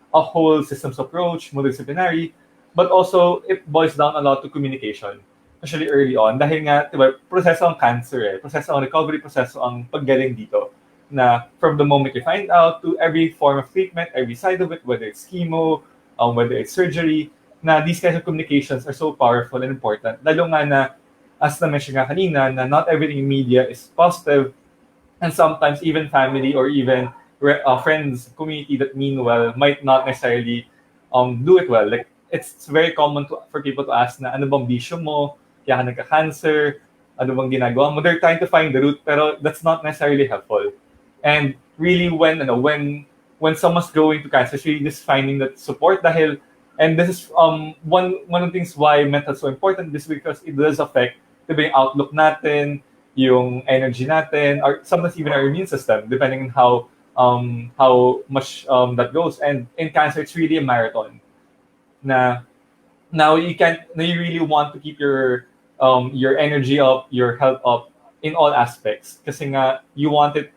[SPEAKER 13] a whole systems approach, multidisciplinary, but also it boils down a lot to communication, especially early on. Dahil nga, diba, proseso ang cancer, proseso ang recovery, proseso ang paggaling dito. Na from the moment you find out to every form of treatment, every side of it, whether it's chemo, whether it's surgery, na these kinds of communications are so powerful and important. Lalo nga na, as na-mention nga kanina, na not everything in media is positive, and sometimes even family or even friends, community that mean well might not necessarily do it well. Like, it's very common for people to ask na, ano bang bisyo mo? Kaya ka nagka-cancer? Ano bang ginagawa mo? They're trying to find the root, pero that's not necessarily helpful. And really, when someone's going to cancer, it's really just finding that support. Dahil, and this is one of the things why mental is so important, is because it does affect diba, yung outlook natin, yung energy natin, or sometimes even our immune system, depending on how much that goes. And in cancer, it's really a marathon. Now you really want to keep your energy up, your health up in all aspects. Kasi nga, you want it,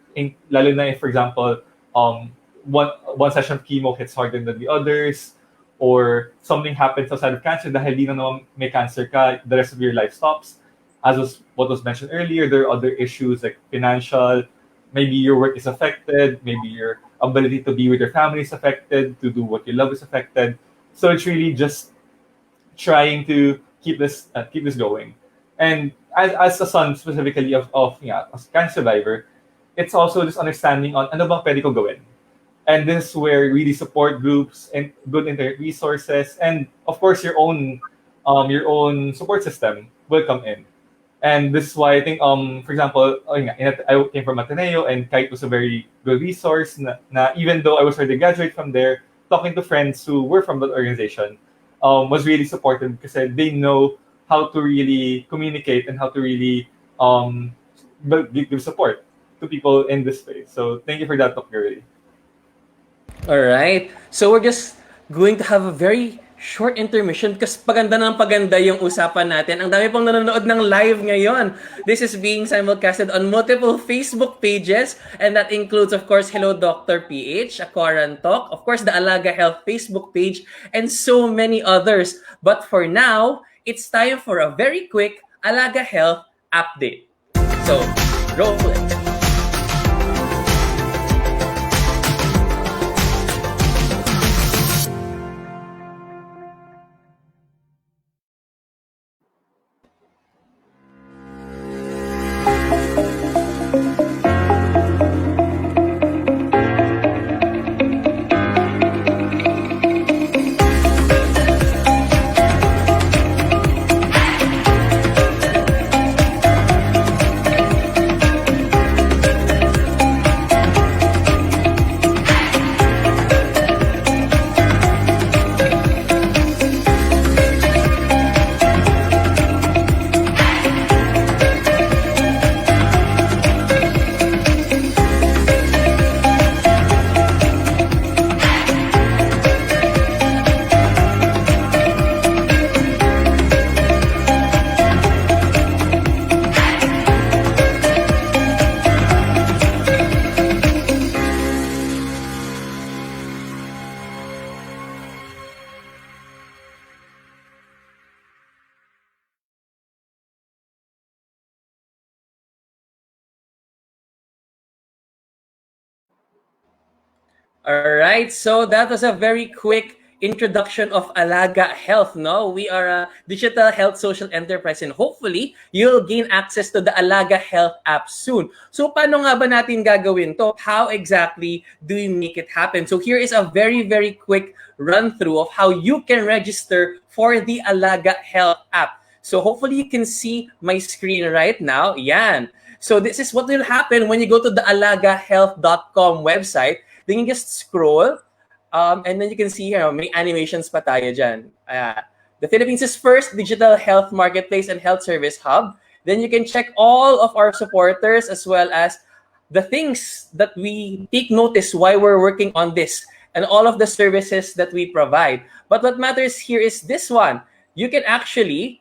[SPEAKER 13] lalo na if, for example, one session of chemo hits harder than the others, or something happens outside of cancer dahil di na naman may cancer ka, the rest of your life stops. as what was mentioned earlier, there are other issues like financial, maybe your work is affected, maybe your ability to be with your family is affected, to do what you love is affected. So it's really just trying to keep this going. And as a son specifically of as a cancer survivor, it's also just understanding on ano bang pwede ko gawin. And this is where really support groups and good internet resources and of course your own support system will come in. And this is why I think for example, I came from Ateneo and Kythe was a very good resource na even though I was already graduate from there, talking to friends who were from that organization was really supportive because they know how to really communicate and how to really give support to people in this space. So thank you for that, Dr. Gurley.
[SPEAKER 6] All right. So we're just going to have a very short intermission because paganda ng paganda yung usapan natin. Ang dami pong nanonood ng live ngayon. This is being simulcasted on multiple Facebook pages and that includes, of course, Hello Dr. PH, Aquaran Talk, of course, the Alaga Health Facebook page, and so many others. But for now, it's time for a very quick Alaga Health update. So, roll it. All right, so that was a very quick introduction of Alaga Health. No, we are a digital health social enterprise and hopefully you'll gain access to the Alaga Health app soon. So paano nga ba natin gagawin to? How exactly do we make it happen? So here is a very, very quick run through of how you can register for the Alaga Health app. So hopefully you can see my screen right now. Yan. So this is what will happen when you go to the alagahealth.com website. Then you just scroll, and then you can see here, may animations pa tayo dyan. The Philippines' first digital health marketplace and health service hub. Then you can check all of our supporters as well as the things that we take notice why we're working on this and all of the services that we provide. But what matters here is this one. You can actually,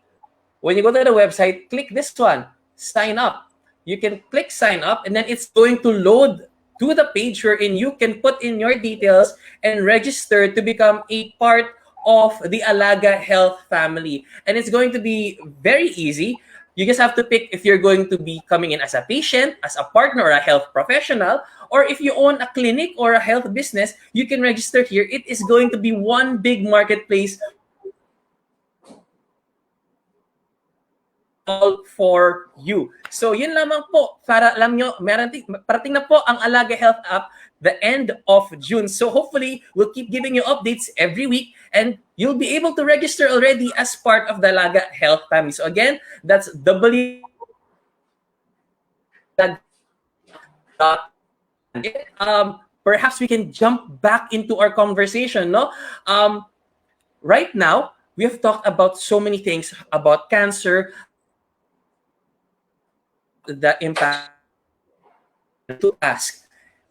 [SPEAKER 6] when you go to the website, click this one, sign up. You can click sign up and then it's going to load to the page wherein you can put in your details and register to become a part of the Alaga Health family. And it's going to be very easy. You just have to pick if you're going to be coming in as a patient, as a partner, or a health professional, or if you own a clinic or a health business, you can register here. It is going to be one big marketplace all for you. So yun lamang po, para alam nyo, parating na po ang Alaga Health app the end of June. So hopefully, we'll keep giving you updates every week and you'll be able to register already as part of the Alaga Health family. So again, that's perhaps we can jump back into our conversation, no? Right now, we have talked about so many things about cancer, the impact. To ask,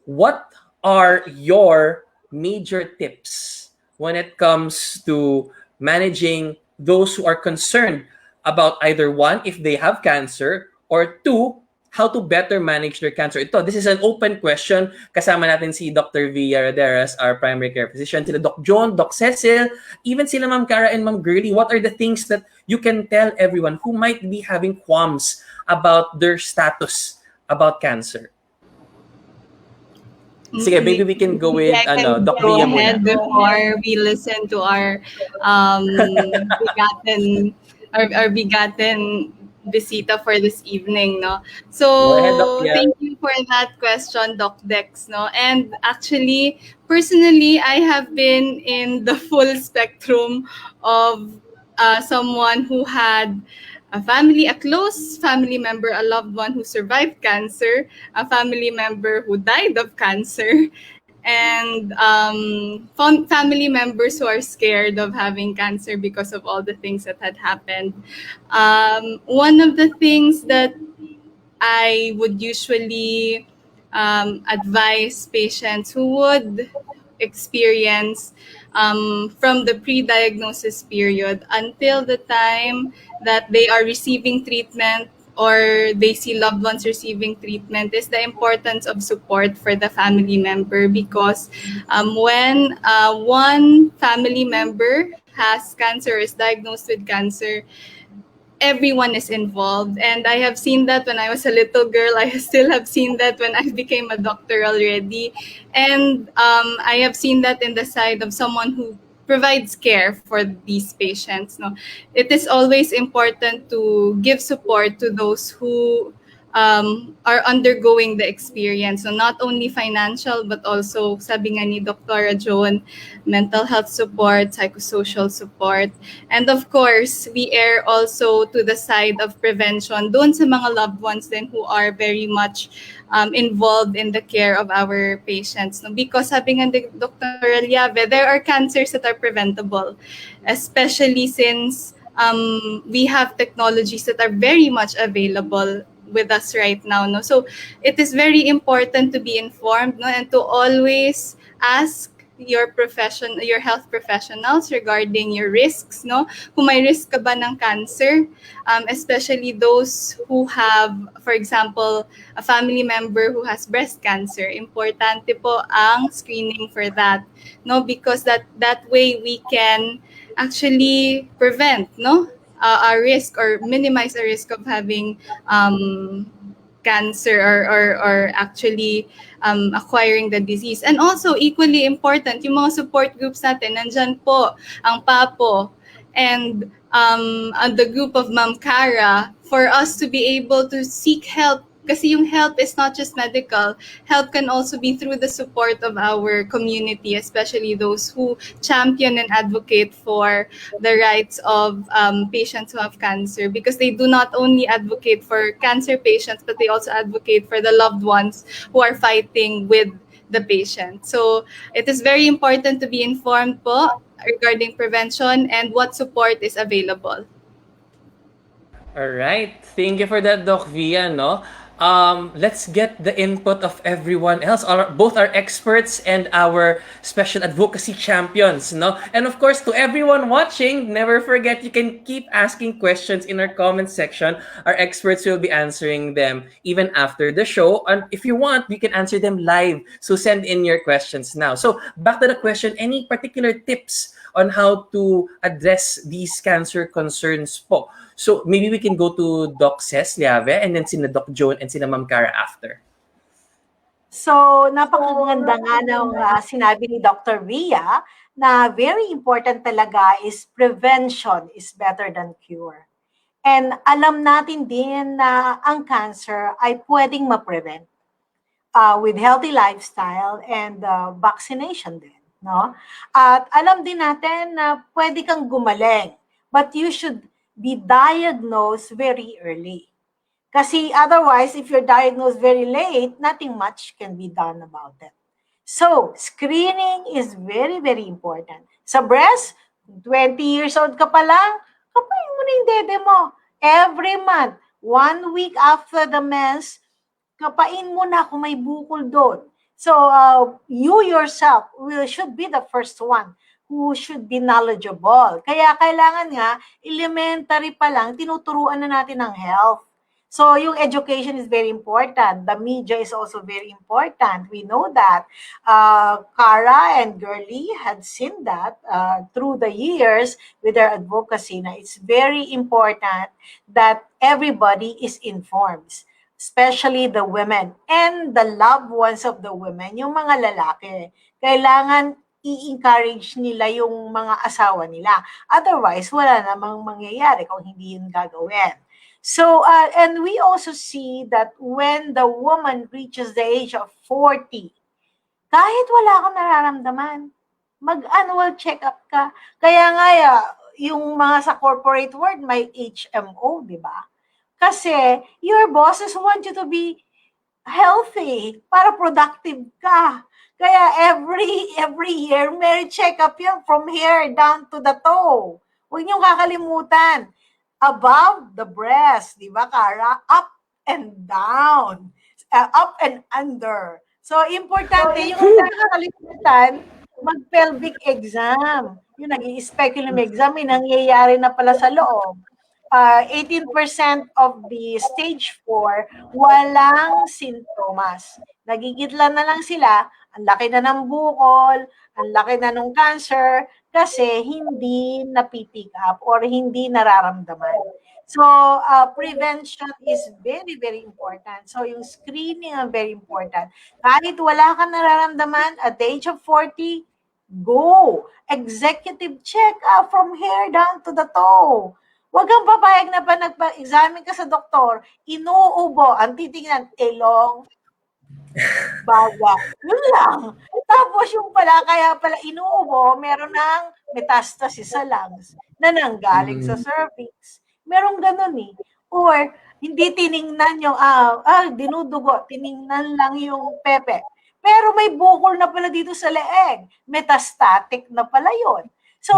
[SPEAKER 6] what are your major tips when it comes to managing those who are concerned about either one, if they have cancer, or two, how to better manage their cancer. This is an open question. Kasama natin si Dr. Gia Roderos, our primary care physician, sila Doc Joan, Doc Cecil, even sila Ma'am Cara and Ma'am Girlie. What are the things that you can tell everyone who might be having qualms about their status about cancer? Sige, maybe we can go with Doc
[SPEAKER 9] go
[SPEAKER 6] Gia
[SPEAKER 9] ahead
[SPEAKER 6] muna.
[SPEAKER 9] before we listen to our bigatin our bigatin bisita for this evening, no? So,
[SPEAKER 6] Go ahead, Doc Gia.
[SPEAKER 9] thank you for that question, Doc Dex, no? And actually, personally, I have been in the full spectrum of someone who had a close family member, a loved one who survived cancer, a family member who died of cancer, and family members who are scared of having cancer because of all the things that had happened. One of the things that I would usually advise patients who would experience from the pre-diagnosis period until the time that they are receiving treatment or they see loved ones receiving treatment is the importance of support for the family member, because when one family member has cancer, is diagnosed with cancer, everyone is involved. And I have seen that when I was a little girl. I still have seen that when I became a doctor already. And I have seen that in the side of someone who provides care for these patients. No, it is always important to give support to those who are undergoing the experience. So not only financial, but also, sabi nga ni Dr. Joan, mental health support, psychosocial support. And of course, we err also to the side of prevention doon sa mga loved ones then who are very much involved in the care of our patients. No? Because sabi nga ni Dr. Llave, there are cancers that are preventable, especially since we have technologies that are very much available with us right now, no? So it is very important to be informed, no, and to always ask your health professionals regarding your risks, no? Kung may risk ka ba ng cancer, especially those who have, for example, a family member who has breast cancer. Importante po ang screening for that, no? Because that way we can actually prevent, no, a risk or minimize a risk of having cancer or actually acquiring the disease. And also, equally important, yung mga support groups natin, nandyan po ang PAPO and the group of Ma'am Cara for us to be able to seek help. Kasi yung help is not just medical. Help can also be through the support of our community, especially those who champion and advocate for the rights of patients who have cancer, because they do not only advocate for cancer patients, but they also advocate for the loved ones who are fighting with the patient. So it is very important to be informed po regarding prevention and what support is available.
[SPEAKER 6] All right. Thank you for that, Doc Via, no? Let's get the input of everyone else, both our experts and our special advocacy champions, no? And of course, to everyone watching, never forget you can keep asking questions in our comment section. Our experts will be answering them even after the show. And if you want, we can answer them live. So send in your questions now. So back to the question, any particular tips on how to address these cancer concerns po? So maybe we can go to Doc Ces Llave and then sina Doc Joan and sina Ma'am Cara after.
[SPEAKER 8] So, napakaganda nga ng sinabi ni Dr. Via na very important talaga is prevention is better than cure. And alam natin din na ang cancer ay pwedeng ma-prevent with healthy lifestyle and vaccination din, no? At alam din natin na pwede kang gumaling, but you should be diagnosed very early. Kasi otherwise, if you're diagnosed very late, nothing much can be done about it. So, screening is very, very important. Sa breast, 20 years old ka pa lang, kapain mo na yung dede mo. Every month, 1 week after the mens, kapain mo na kung may bukol doon. So, you yourself should be the first one who should be knowledgeable. Kaya kailangan nga, elementary pa lang, tinuturuan na natin ng health. So yung education is very important. The media is also very important. We know that. Cara and Girly had seen that through the years with their advocacy. Na it's very important that everybody is informed, especially the women and the loved ones of the women, yung mga lalaki. Kailangan i-encourage nila yung mga asawa nila. Otherwise, wala namang mangyayari kung hindi yun gagawin. So, and we also see that when the woman reaches the age of 40, kahit wala kang nararamdaman, mag-annual check-up ka. Kaya nga, yung mga sa corporate world, may HMO, di ba? Kasi your bosses want you to be healthy para productive ka. Kaya every year, may check-up yan from here down to the toe. Huwag niyong kakalimutan. Above the breast, di ba, Cara? Up and down. Up and under. So, importante, yung nakakalimutan, mag-pelvic exam. Yung nag-i-speculum exam, may nangyayari na pala sa loob. 18% of the stage 4, walang sintomas. Nagigitlan na lang sila, ang laki na ng bukol, ang laki na ng cancer, kasi hindi napipick up or hindi nararamdaman. So, prevention is very, very important. So, yung screening ang very important. Kahit wala kang nararamdaman, at the age of 40, go! Executive check-up from hair down to the toe. Huwag kang papayag na pa nagpa-examine ka sa doktor, inuubo, ang titingnan, ilong, baga. Yun lang. Tapos yung pala, kaya pala inuubo, meron ng metastasis sa lungs na nanggaling sa cervix. Merong ganun eh. Or, hindi tiningnan yung, dinudugo, tiningnan lang yung pepe. Pero may bukol na pala dito sa leeg. Metastatic na pala yun. So,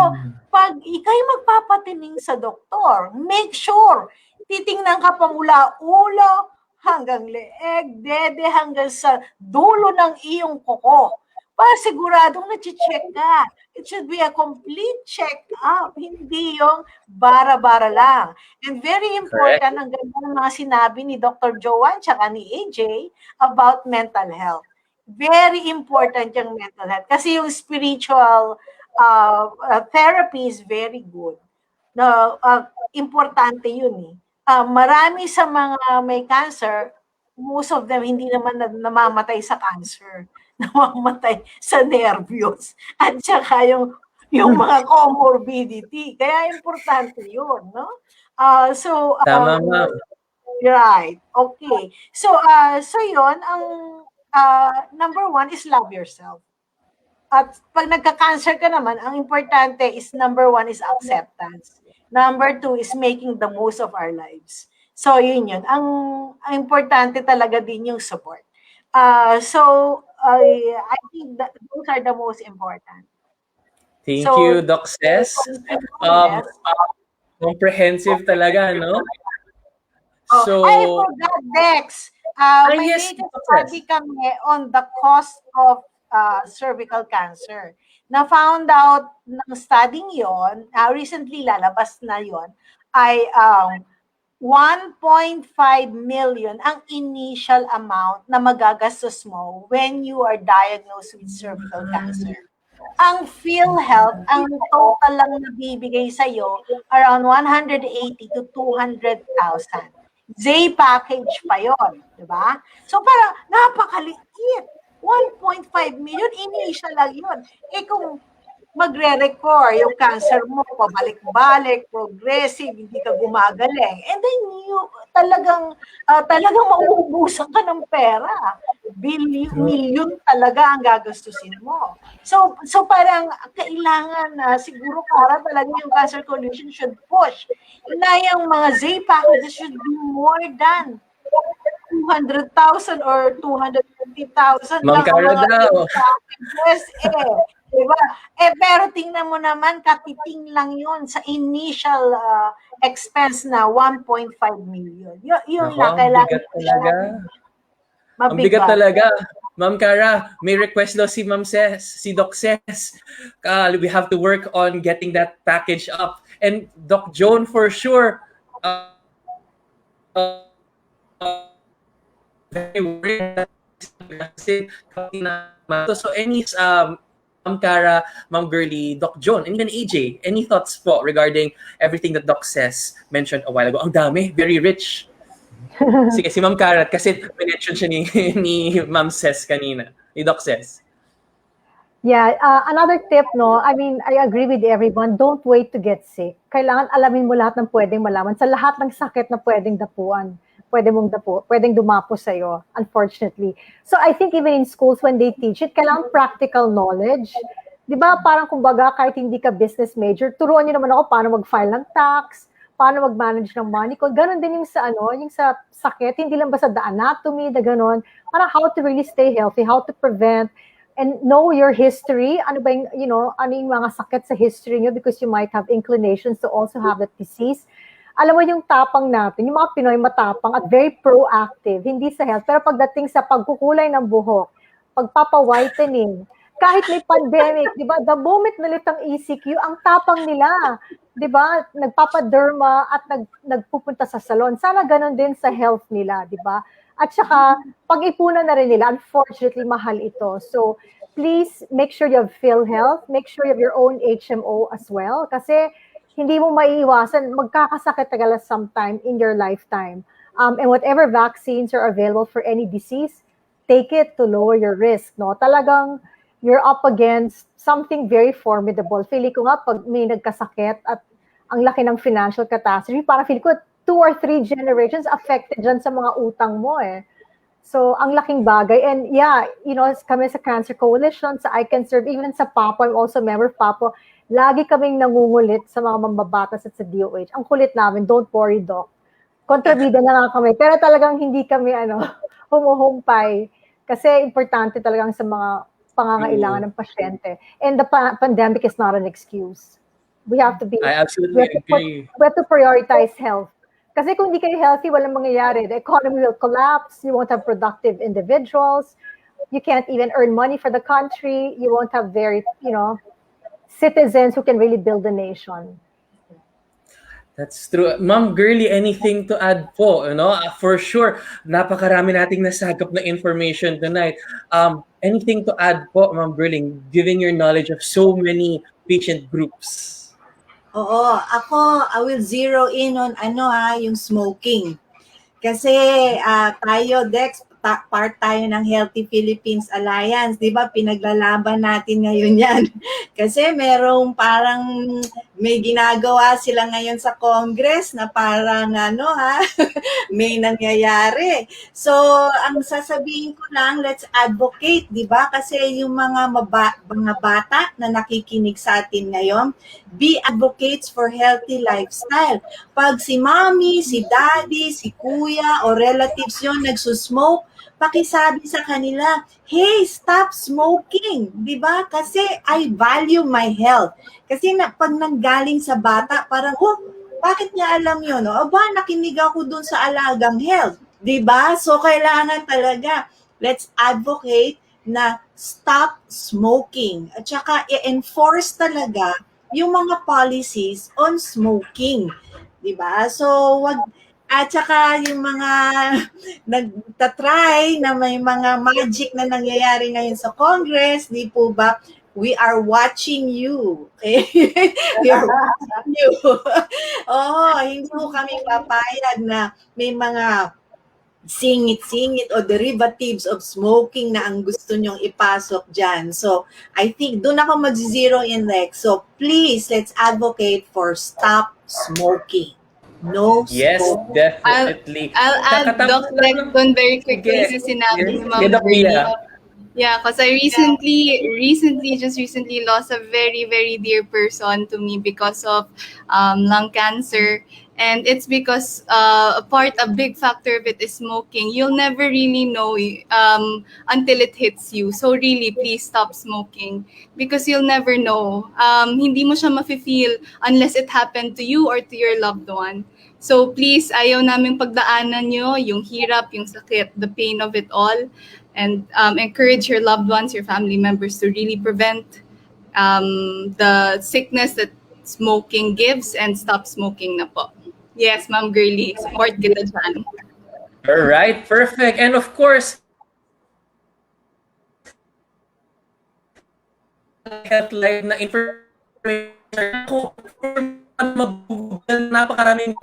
[SPEAKER 8] pag ikay magpapatining sa doktor, make sure, titingnan ka pa mula ulo, hanggang leeg, dede, hanggang sa dulo ng iyong kuko. Para siguradong na-check ka. It should be a complete check-up, hindi yung bara-bara lang. And very important, ang ganda ng mga sinabi ni Dr. Joan tsaka ni AJ about mental health. Very important yung mental health. Kasi yung spiritual therapy is very good. Importante yun eh. Marami sa mga may cancer, most of them hindi naman namamatay sa cancer. Namamatay sa nervyos. At saka yung mga comorbidity. Kaya importante yun, no?
[SPEAKER 6] Tama, ma'am.
[SPEAKER 8] Right. Okay. So yun, ang number 1 is love yourself. At pag nagka-cancer ka naman, ang importante is number 1 is acceptance. Number 2 is making the most of our lives. So, yun. Ang importante talaga din yung support. I think that those are the most important.
[SPEAKER 6] Thank you, Doc Ces. Comprehensive talaga, no?
[SPEAKER 8] So, I forgot, Dex. May latest study kami on the cost of cervical cancer. Na-found out ng studying yon, recently lalabas na yon, ay 1.5 million ang initial amount na magagastos mo when you are diagnosed with cervical cancer. Ang PhilHealth, ang total lang nabibigay sa'yo, around 180 to 200,000. Z package pa yon, di ba? So parang napakaliit. 1.5 million, initial lang yun. Kung magre-record yung cancer mo, pabalik-balik, progressive, hindi ka gumagaling, and then talagang mauubusan ka ng pera. Million talaga ang gagastusin mo. So parang kailangan siguro para talaga yung cancer coalition should push na yung mga Z packages should be more than 200,000 or 250,000
[SPEAKER 6] Ma'am Cara daw.
[SPEAKER 8] Yes, diba? Pero tingnan mo naman, katiting lang yun sa initial expense na 1.5 million. Yun lang, kailangan.
[SPEAKER 6] Bigat talaga. Ang bigat talaga. Ma'am Cara, may request daw si Ma'am Ces, si Doc Ces. We have to work on getting that package up. And Doc Joan, for sure, very worried kasi so any Ma'am Cara, Ma'am Girly, Doc Joan, and even AJ, any thoughts po regarding everything that Doc Ces mentioned a while ago? Ang dami, very rich. Sige, si Ma'am Cara, kasi mention siya ni Ma'am Ces kanina, ni Doc Ces.
[SPEAKER 7] Yeah, another tip, no, I mean, I agree with everyone, don't wait to get sick. Kailangan alamin mo lahat ng pwedeng malaman. Sa lahat ng sakit na pwedeng dapuan, pwedeng dumapo sa'yo, unfortunately. So I think even in schools, when they teach it, kailangan practical knowledge. Di ba, parang kumbaga, kahit hindi ka business major, turuan niyo naman ako paano mag-file ng tax, paano mag-manage ng money ko. Ganon din yung sa sakit, hindi lang basta the anatomy, the ganon. Parang how to really stay healthy, how to prevent, and know your history. Ano ba yung, ano yung mga sakit sa history niyo because you might have inclinations to also have that disease. Alam mo yung tapang natin, yung mga Pinoy matapang at very proactive, hindi sa health. Pero pagdating sa pagkukulay ng buhok, pagpapa-whitening, kahit may pandemic, di ba, the moment nalitang ECQ, ang tapang nila, di ba, nagpapaderma at nagpupunta sa salon. Sana ganun din sa health nila, di ba? At saka, pag-ipunan na rin nila, unfortunately, mahal ito. So, please make sure you have PhilHealth, make sure you have your own HMO as well, kasi hindi mo maiiwasan, magkakasakit talaga sometime in your lifetime. And whatever vaccines are available for any disease, take it to lower your risk. No? Talagang you're up against something very formidable. Feeling ko nga, pag may nagkasakit at ang laki ng financial catastrophe, parang feeling ko 2 or 3 generations affected dyan sa mga utang mo eh. So, ang laking bagay. And yeah, kami sa Cancer Coalition, sa ICanServe, even sa PAPO, I'm also a member of PAPO, lagi kaming nangungulit sa mga mambabatas at sa DOH. Ang kulit namin, don't worry, Doc. Kontrabida na nga kami. Pero talagang hindi kami, humuhumpay. Kasi importante talagang sa mga pangangailangan ng pasyente. And the pandemic is not an excuse. We have to be,
[SPEAKER 6] I absolutely agree.
[SPEAKER 7] We have to prioritize health. Kasi kung hindi kayo healthy, walang mangyayari. The economy will collapse. You won't have productive individuals. You can't even earn money for the country. You won't have very, citizens who can really build a nation.
[SPEAKER 6] That's true. Ma'am Girly, anything to add po? For sure, napakarami nating nasagap na information tonight. Anything to add po, Ma'am Girly, given your knowledge of so many patient groups?
[SPEAKER 10] Oo, I will zero in on yung smoking. Kasi tayo, Dex, part tayo ng Healthy Philippines Alliance, di ba? Pinaglalaban natin ngayon yan. Kasi merong parang may ginagawa sila ngayon sa Congress na parang may nangyayari. So, ang sasabihin ko lang, let's advocate, di ba? Kasi yung mga bata na nakikinig sa atin ngayon, be advocates for healthy lifestyle. Pag si mommy, si daddy, si kuya, o relatives yon nagsusmoke, pakisabi sa kanila, hey, stop smoking, di ba? Kasi I value my health. Kasi pag nanggaling sa bata, parang, bakit niya alam yun? Nakinig ako dun sa Alagang Health, di ba? So, kailangan talaga, let's advocate na stop smoking. At saka, i-enforce talaga yung mga policies on smoking, di ba? So, at saka yung mga nagtatry na may mga magic na nangyayari ngayon sa Congress, di po ba? We are watching you. Okay? We are watching you. Hindi po kami papayag na may mga singit-singit o derivatives of smoking na ang gusto nyong ipasok dyan. So, I think doon ako mag-zero in next. So, please, let's advocate for stop smoking. No
[SPEAKER 6] Yes,
[SPEAKER 10] smoke.
[SPEAKER 6] definitely.
[SPEAKER 9] I'll add Doc Lecton very quickly sa sinabi ni Ma'am Girly. Yeah, because I just recently lost a very, very dear person to me because of lung cancer. And it's because a big factor of it is smoking. You'll never really know until it hits you. So really, please stop smoking because you'll never know. Hindi mo siya mafe-feel unless it happened to you or to your loved one. So please, ayaw namin pagdaanan nyo yung hirap, yung sakit, the pain of it all. And encourage your loved ones, your family members to really prevent the sickness that smoking gives and stop smoking na po. Yes, Ma'am Girly, support kita dyan.
[SPEAKER 6] All right, perfect. And of course, health live na information ako, napakaraming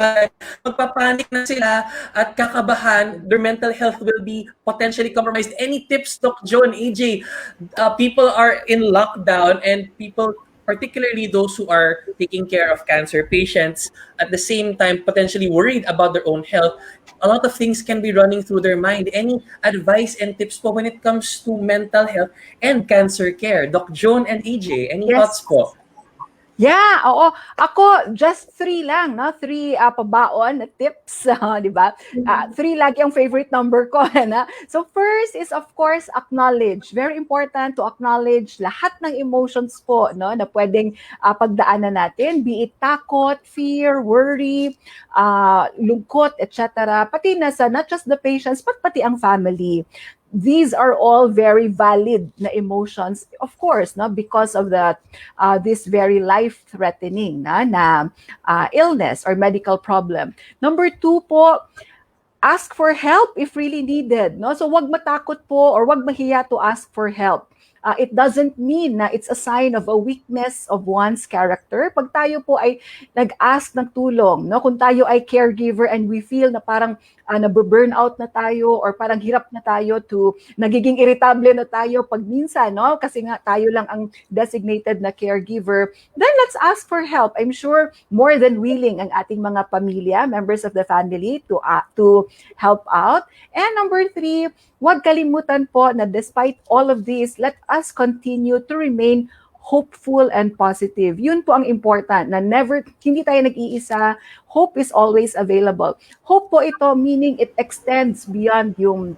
[SPEAKER 6] magpapanik na sila at kakabahan, their mental health will be potentially compromised. Any tips, Doc Joan, AJ? People are in lockdown and people, particularly those who are taking care of cancer patients, at the same time potentially worried about their own health, a lot of things can be running through their mind. Any advice and tips po when it comes to mental health and cancer care? Doc Joan and AJ, any thoughts po?
[SPEAKER 12] Yeah, oo. Ako, just 3 lang, no? 3 pabaon na tips, di ba? 3 lagi ang favorite number ko, na? So first is, of course, acknowledge. Very important to acknowledge lahat ng emotions po, no? Na pwedeng pagdaanan natin, be it takot, fear, worry, lungkot, etc. Pati nasa, not just the patients, but pati ang family. These are all very valid na emotions, of course, no, because of the this very life-threatening na illness or medical problem. Number 2 po, ask for help if really needed, no. So wag matakot po or wag mahiya to ask for help. It doesn't mean na it's a sign of a weakness of one's character. Pag tayo po ay nag-ask ng tulong, no, kung tayo ay caregiver and we feel na parang nabu-burnout na tayo or parang hirap na tayo to nagiging irritable na tayo pag minsan, no, kasi nga tayo lang ang designated na caregiver, then let's ask for help. I'm sure more than willing ang ating mga pamilya, members of the family to help out. And number 3, huwag kalimutan po na despite all of this, let us continue to remain hopeful and positive. Yun po ang important, na hindi tayo nag-iisa. Hope is always available. Hope po ito, meaning it extends beyond yung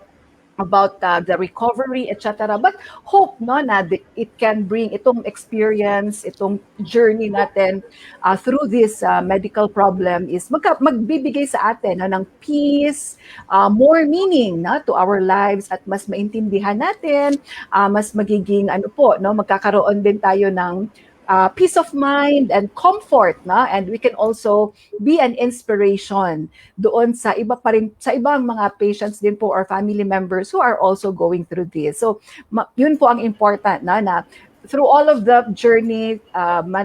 [SPEAKER 12] about the recovery, etc. But hope, no, na it can bring itong experience, itong journey natin through this medical problem is magbibigay sa atin ng peace, more meaning to our lives, at mas maintindihan natin, mas magiging magkakaroon din tayo ng peace of mind and comfort, na, and we can also be an inspiration doon sa ibang mga patients din po or family members who are also going through this. So yun po ang important, na through all of the journey,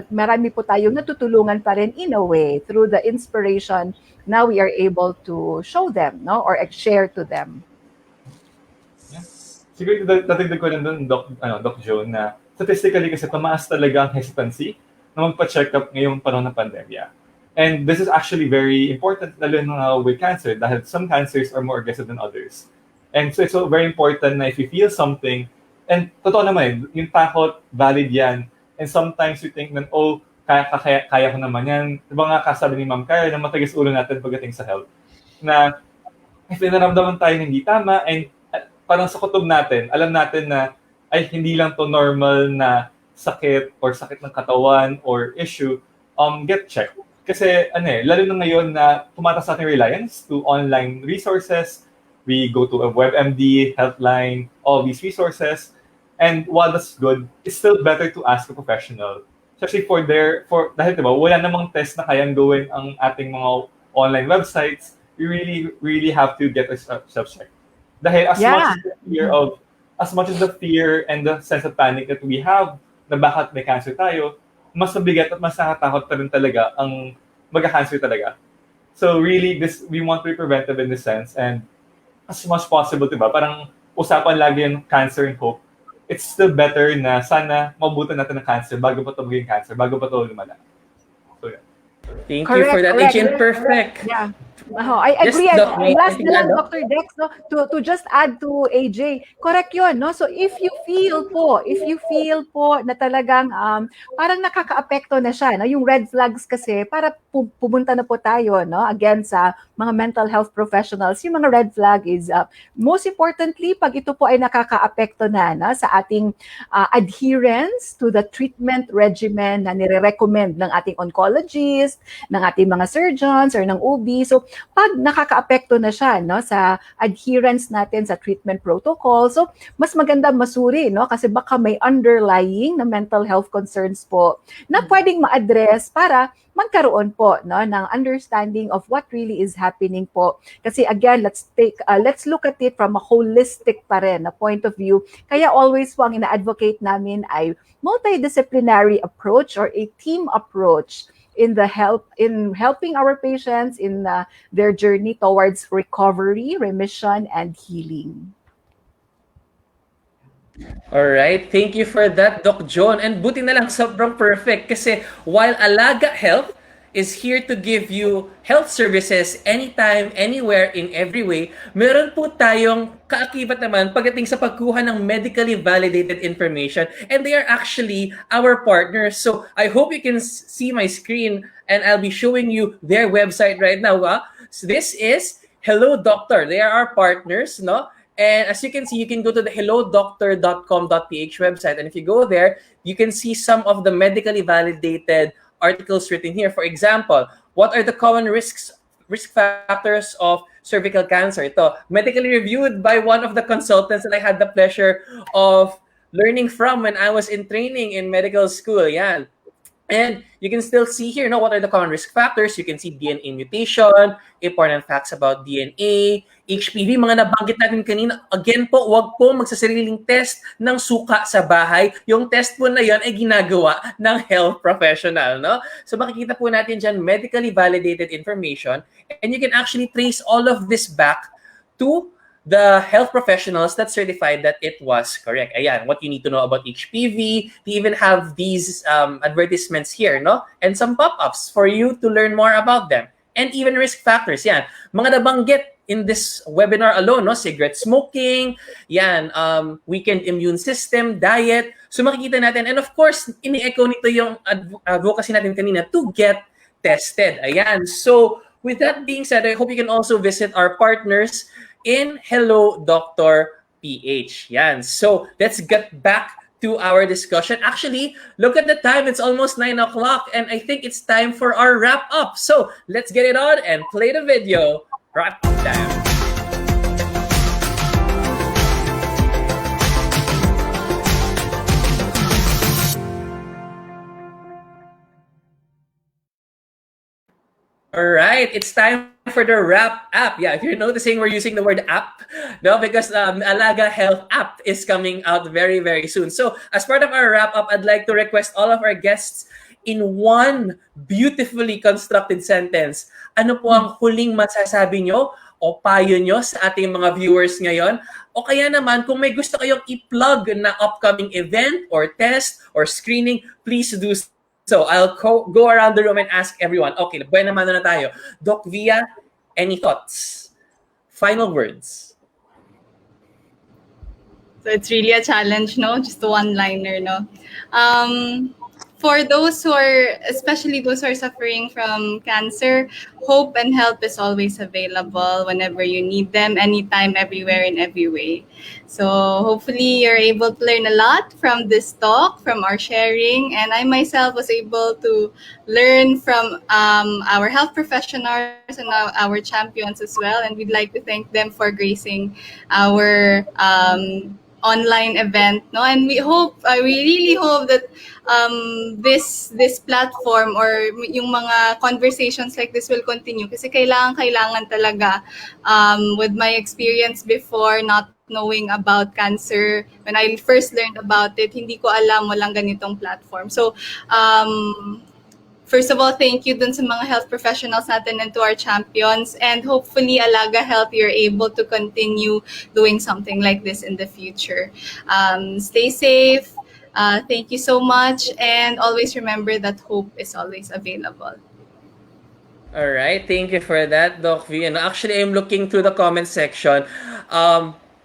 [SPEAKER 12] marami po tayong natutulungan pa rin in a way through the inspiration. Now we are able to show them, no, or share to them.
[SPEAKER 13] Siguro dadagdag ko lang doon, Doc Joan, na statistically kasi tumaas talaga ang hesitancy na magpa-check up ngayong panahon ng pandemya. And this is actually very important, lalo na with cancer, dahil some cancers are more aggressive than others. And so it's so very important na if you feel something, and totoo naman, yung takot, valid yan. And sometimes you think na, kaya ko naman yan. Diba nga kasabi ni Ma'am Kaya na matigas ulo natin pagdating sa health. Na if naramdaman tayo hindi tama, and parang sa kutob natin, alam natin na ay hindi lang to normal na sakit or sakit ng katawan or issue, get checked. Kasi lalo na ngayon na tumataas ating reliance to online resources, we go to a WebMD, Healthline, all these resources, and while that's good, it's still better to ask a professional. Especially dahil diba, wala namang test na kayang gawin ang ating mga online websites, we really have to get ourselves checked. Dahil as much as the fear and the sense of panic that we have na bakit may cancer tayo, mas mabigat at mas nakatakot pa rin talaga ang magka-cancer talaga. So really, we want to be preventive in this sense, and as much possible, diba? Parang usapan lagi yung cancer and hope. It's still better na sana mabutan natin ng cancer bago pa ito maging cancer, bago pa ito lumala. So yeah.
[SPEAKER 6] Thank you for that, AJ. Perfect.
[SPEAKER 12] Yeah. I agree. Last na lang, Dr. Dex, no, to just add to AJ, correct yun, no? So if you feel po na talagang parang nakakaapekto na siya, no? Yung red flags kasi, para pumunta na po tayo, no, again sa mga mental health professionals, yung mga red flag is, most importantly, pag ito po ay nakakaapekto na sa ating adherence to the treatment regimen na nire-recommend ng ating oncologist, ng ating mga surgeons, or ng OB. So, pag nakakaapekto na siya, no, sa adherence natin sa treatment protocol, so mas maganda masuri, no, kasi baka may underlying na mental health concerns po na pwedeng ma-address para magkaroon po no ng understanding of what really is happening po. Kasi again, let's look at it from a holistic pa rin na point of view. Kaya always po ang ina-advocate namin ay multidisciplinary approach or a team approach in helping our patients in their journey towards recovery, remission, and healing.
[SPEAKER 6] Alright, thank you for that, Doc John. And buti na lang sobrang perfect kasi while Alaga Health is here to give you health services anytime, anywhere, in every way, meron po tayong kaakibat naman pagdating sa pagkuha ng medically validated information, and they are actually our partners. So I hope you can see my screen and I'll be showing you their website right now. So this is Hello Doctor. They are our partners, no? And as you can see, you can go to the hellodoctor.com.ph website. And if you go there, you can see some of the medically validated articles written here. For example, what are the common risk factors of cervical cancer? Ito, medically reviewed by one of the consultants that I had the pleasure of learning from when I was in training in medical school. Yan. And you can still see here, what are the common risk factors? You can see DNA mutation, important facts about DNA, HPV, mga nabanggit natin kanina. Again po, wag po magsasariling test ng suka sa bahay. Yung test po na yon ay ginagawa ng health professional, no? So makikita po natin dyan medically validated information, and you can actually trace all of this back to the health professionals that certified that it was correct. Ayan, what you need to know about HPV. They even have these advertisements here, no? And some pop-ups for you to learn more about them. And even risk factors, yan. Mga nabanggit in this webinar alone, no? Cigarette smoking, yan, weakened immune system, diet. So makikita natin, and of course, ini-echo nito yung advocacy natin kanina to get tested. Ayan, so with that being said, I hope you can also visit our partners in Hello Doctor PH. Yan. So let's get back to our discussion. Actually, look at the time. It's almost 9 o'clock, and I think it's time for our wrap up. So let's get it on and play the video. Wrap up time. All right, it's time for the wrap app. Yeah, if you're noticing, we're using the word app, no, because Alaga Health app is coming out very, very soon. So as part of our wrap up, I'd like to request all of our guests in one beautifully constructed sentence. Ano po ang huling masasabi nyo o payo nyo sa ating mga viewers ngayon? O kaya naman, kung may gusto kayong i-plug na upcoming event or test or screening, please do so. I'll go around the room and ask everyone. Okay, buena mano na tayo. Doc Via, any thoughts? Final words.
[SPEAKER 9] So it's really a challenge, no? Just a one-liner, no? For those who are, especially those who are suffering from cancer, hope and help is always available whenever you need them, anytime, everywhere, in every way. So hopefully you're able to learn a lot from this talk, from our sharing, and I myself was able to learn from our health professionals and our champions as well, and we'd like to thank them for gracing our online event, no? And we really hope that this platform or yung mga conversations like this will continue, kasi kailangan talaga, with my experience before, not knowing about cancer, when I first learned about it, hindi ko alam walang ganitong platform. So first of all, thank you dun sa mga health professionals natin and to our champions. And hopefully, Alaga Health, you're able to continue doing something like this in the future. Stay safe. Thank you so much. And always remember that hope is always available.
[SPEAKER 6] All right. Thank you for that, Doc V. And actually, I'm looking through the comment section.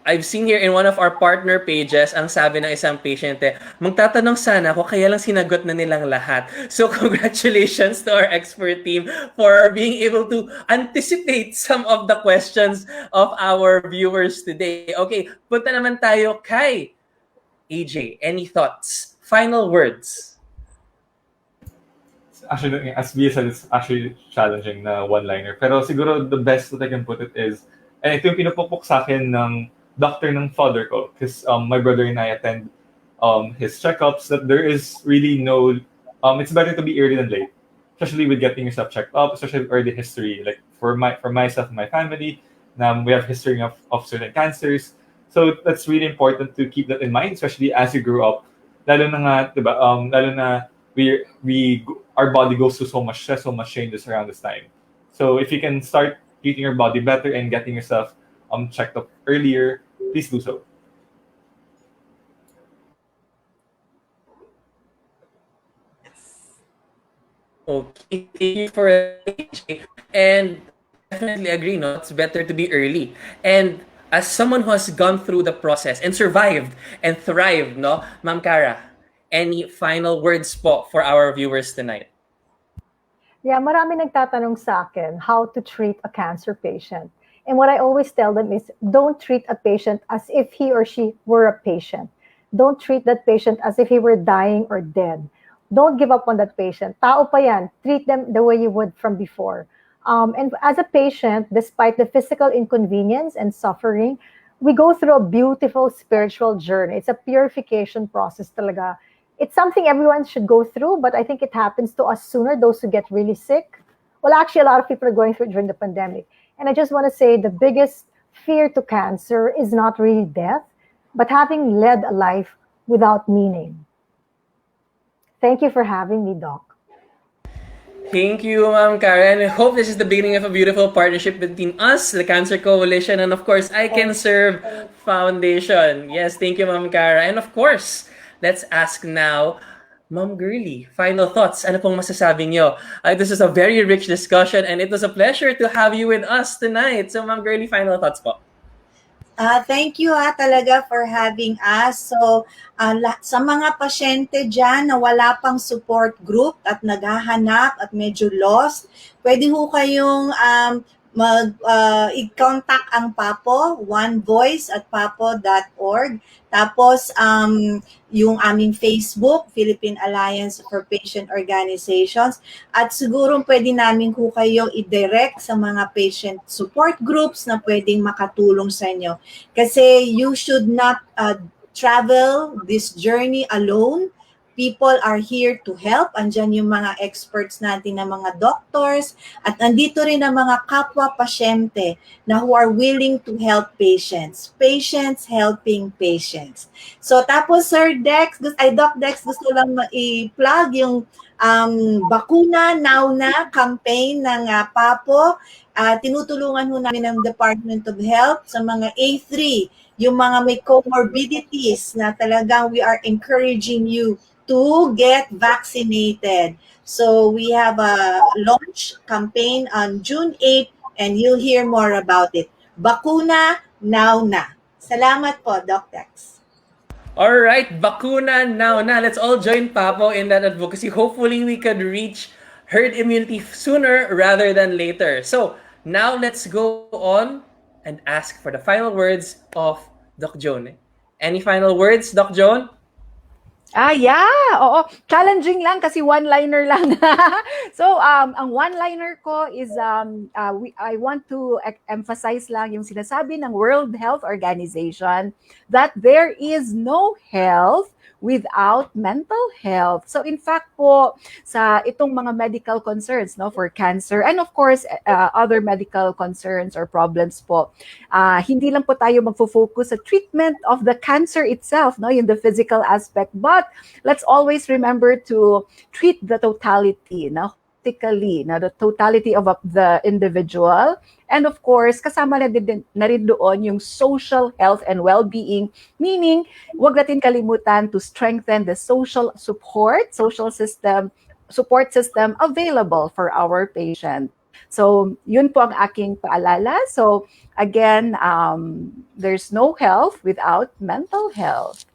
[SPEAKER 6] I've seen here in one of our partner pages, ang sabi ng isang patient, magtatanong sana ako, kaya lang sinagot na nilang lahat. So congratulations to our expert team for being able to anticipate some of the questions of our viewers today. Okay, punta naman tayo kay AJ. Any thoughts? Final words?
[SPEAKER 13] Actually, as Bia said, it's actually challenging na one-liner. Pero siguro the best that I can put it is, and ito yung pinupukpok sa akin ng doctor ng father ko, because my brother and I attend his checkups, that there is really no, it's better to be early than late. especially with getting yourself checked up, especially with early history. Like for myself and my family, we have history of certain cancers. So that's really important to keep that in mind, especially as you grow up. Lalo na nga, diba, lalo na our body goes through so much stress, so much changes around this time. So if you can start treating your body better and getting yourself checked up earlier, please do so.
[SPEAKER 6] Okay, thank you for AJ. And definitely agree, no? It's better to be early. And as someone who has gone through the process and survived and thrived, no, Ma'am Cara, any final words po for our viewers tonight?
[SPEAKER 7] Yeah, marami nagtatanong sa akin how to treat a cancer patient. And what I always tell them is, don't treat a patient as if he or she were a patient. Don't treat that patient as if he were dying or dead. Don't give up on that patient. Tao pa yan. Treat them the way you would from before. And as a patient, despite the physical inconvenience and suffering, we go through a beautiful spiritual journey. It's a purification process talaga. It's something everyone should go through, but I think it happens to us sooner, those who get really sick. Well, actually, a lot of people are going through it during the pandemic. And I just want to say the biggest fear to cancer is not really death, but having led a life without meaning. Thank you for having me, Doc.
[SPEAKER 6] Thank you, Ma'am Karen. I hope this is the beginning of a beautiful partnership between us, the Cancer Coalition, and of course, ICanServe Foundation. Yes, thank you, Ma'am Kara. And of course, let's ask now, Ma'am Girly, final thoughts. Ano pong masasabi nyo? This is a very rich discussion and it was a pleasure to have you with us tonight. So, Ma'am Girly, final thoughts po.
[SPEAKER 10] Thank you talaga for having us. So, sa mga pasyente dyan na wala pang support group at naghahanap at medyo lost, pwede ho kayong i-contact ang PAPO, onevoice at papo.org. Tapos, yung aming Facebook, Philippine Alliance for Patient Organizations. At siguro pwede namin ho kayo i-direct sa mga patient support groups na pwedeng makatulong sa inyo. Kasi you should not travel this journey alone. People are here to help. Andyan yung mga experts natin na mga doctors at andito rin ang mga kapwa-pasyente na who are willing to help patients. Patients helping patients. So tapos Sir Dex, Doc Dex, gusto lang i-plug yung Bakuna Now Na campaign ng PAPO. Tinutulungan ho namin ng Department of Health sa mga A3, yung mga may comorbidities na talagang we are encouraging you to get vaccinated. So we have a launch campaign on June 8 and you'll hear more about it. Bakuna Now Na. Salamat po, Doc Dex.
[SPEAKER 6] All right, Bakuna Now Na. Let's all join Papo in that advocacy. Hopefully, we could reach herd immunity sooner rather than later. So now let's go on and ask for the final words of Doc Joan. Any final words, Doc Joan?
[SPEAKER 12] Yeah. Oo. Challenging lang kasi one-liner lang. So, ang one-liner ko is, I want to emphasize lang yung sinasabi ng World Health Organization that there is no health without mental health. So in fact po, sa itong mga medical concerns for cancer and of course other medical concerns or problems po, hindi lang po tayo magfo-focus sa treatment of the cancer itself, in the physical aspect, but let's always remember to treat the totality, the totality of the individual. And of course, kasama na rin doon yung social health and well-being, meaning wag natin kalimutan to strengthen the social support system available for our patient. So, yun po ang aking paalala. So, again, there's no health without mental health.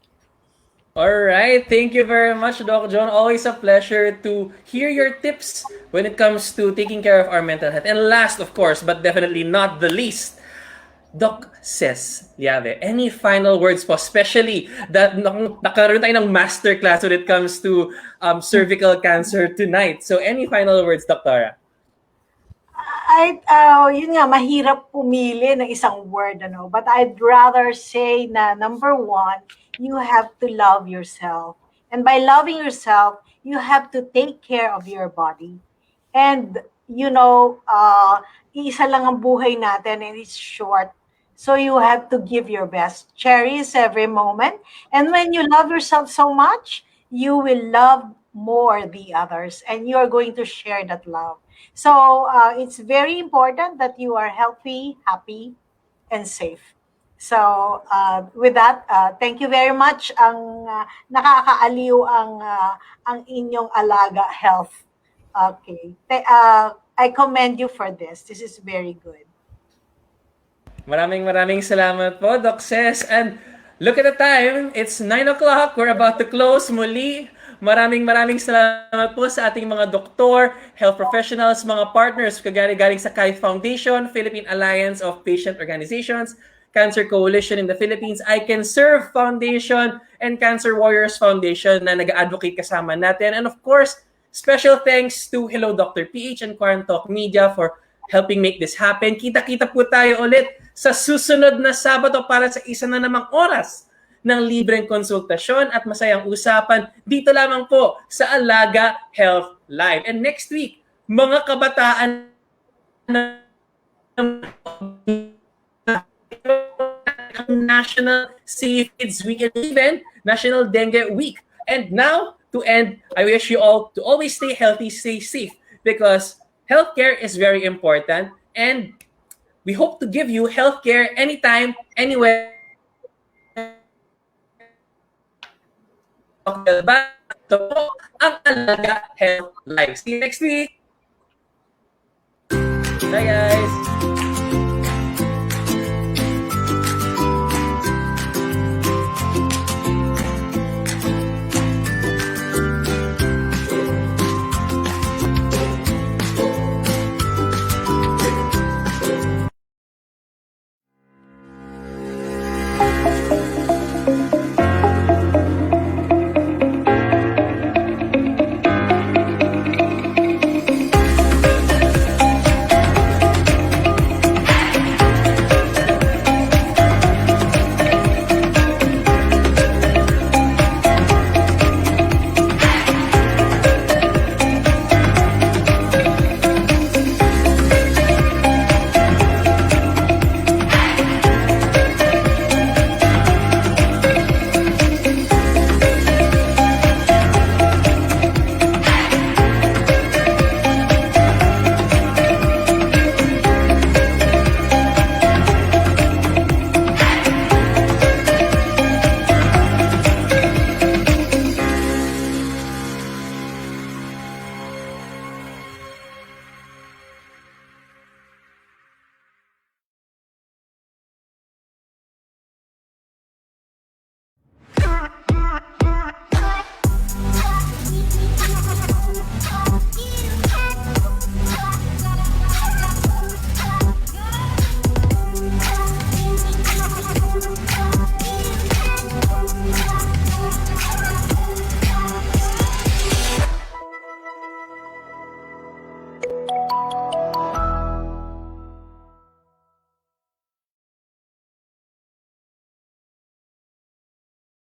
[SPEAKER 6] All right. Thank you very much, Doc Joan. Always a pleasure to hear your tips when it comes to taking care of our mental health. And last, of course, but definitely not the least, Doc Ces Llave, any final words po, especially that nakaroon tayo ng masterclass when it comes to cervical cancer tonight. So any final words, Doctora?
[SPEAKER 8] Yun nga, mahirap pumili ng isang word, but I'd rather say na number one, you have to love yourself. And by loving yourself, you have to take care of your body. And, isa lang ang buhay natin and it's short. So you have to give your best. Cherish every moment. And when you love yourself so much, you will love more the others and you are going to share that love. So it's very important that you are healthy, happy, and safe. So with that, thank you very much. Ang nakakaaliw ang inyong Alaga Health. Okay. I commend you for this. This is very good.
[SPEAKER 6] Maraming salamat po, Doc Ces. And look at the time. It's 9 o'clock. We're about to close muli. Maraming salamat po sa ating mga doktor, health professionals, mga partners galing sa Kythe Foundation, Philippine Alliance of Patient Organizations, Cancer Coalition in the Philippines, ICanServe Foundation, and Cancer Warriors Foundation na nag-advocate kasama natin. And of course, special thanks to Hello Dr. PH and Quarant Talk Media for helping make this happen. Kita-kita po tayo ulit sa susunod na Sabado para sa isa na namang oras ng libreng konsultasyon at masayang usapan dito lamang po sa Alaga Health Live. And next week, mga kabataan National Safe Kids Week and even National Dengue Week. And now, to end, I wish you all to always stay healthy, stay safe, because healthcare is very important and we hope to give you healthcare anytime, anywhere. Ito po ang Alaga Health Live. See you next week. Bye guys.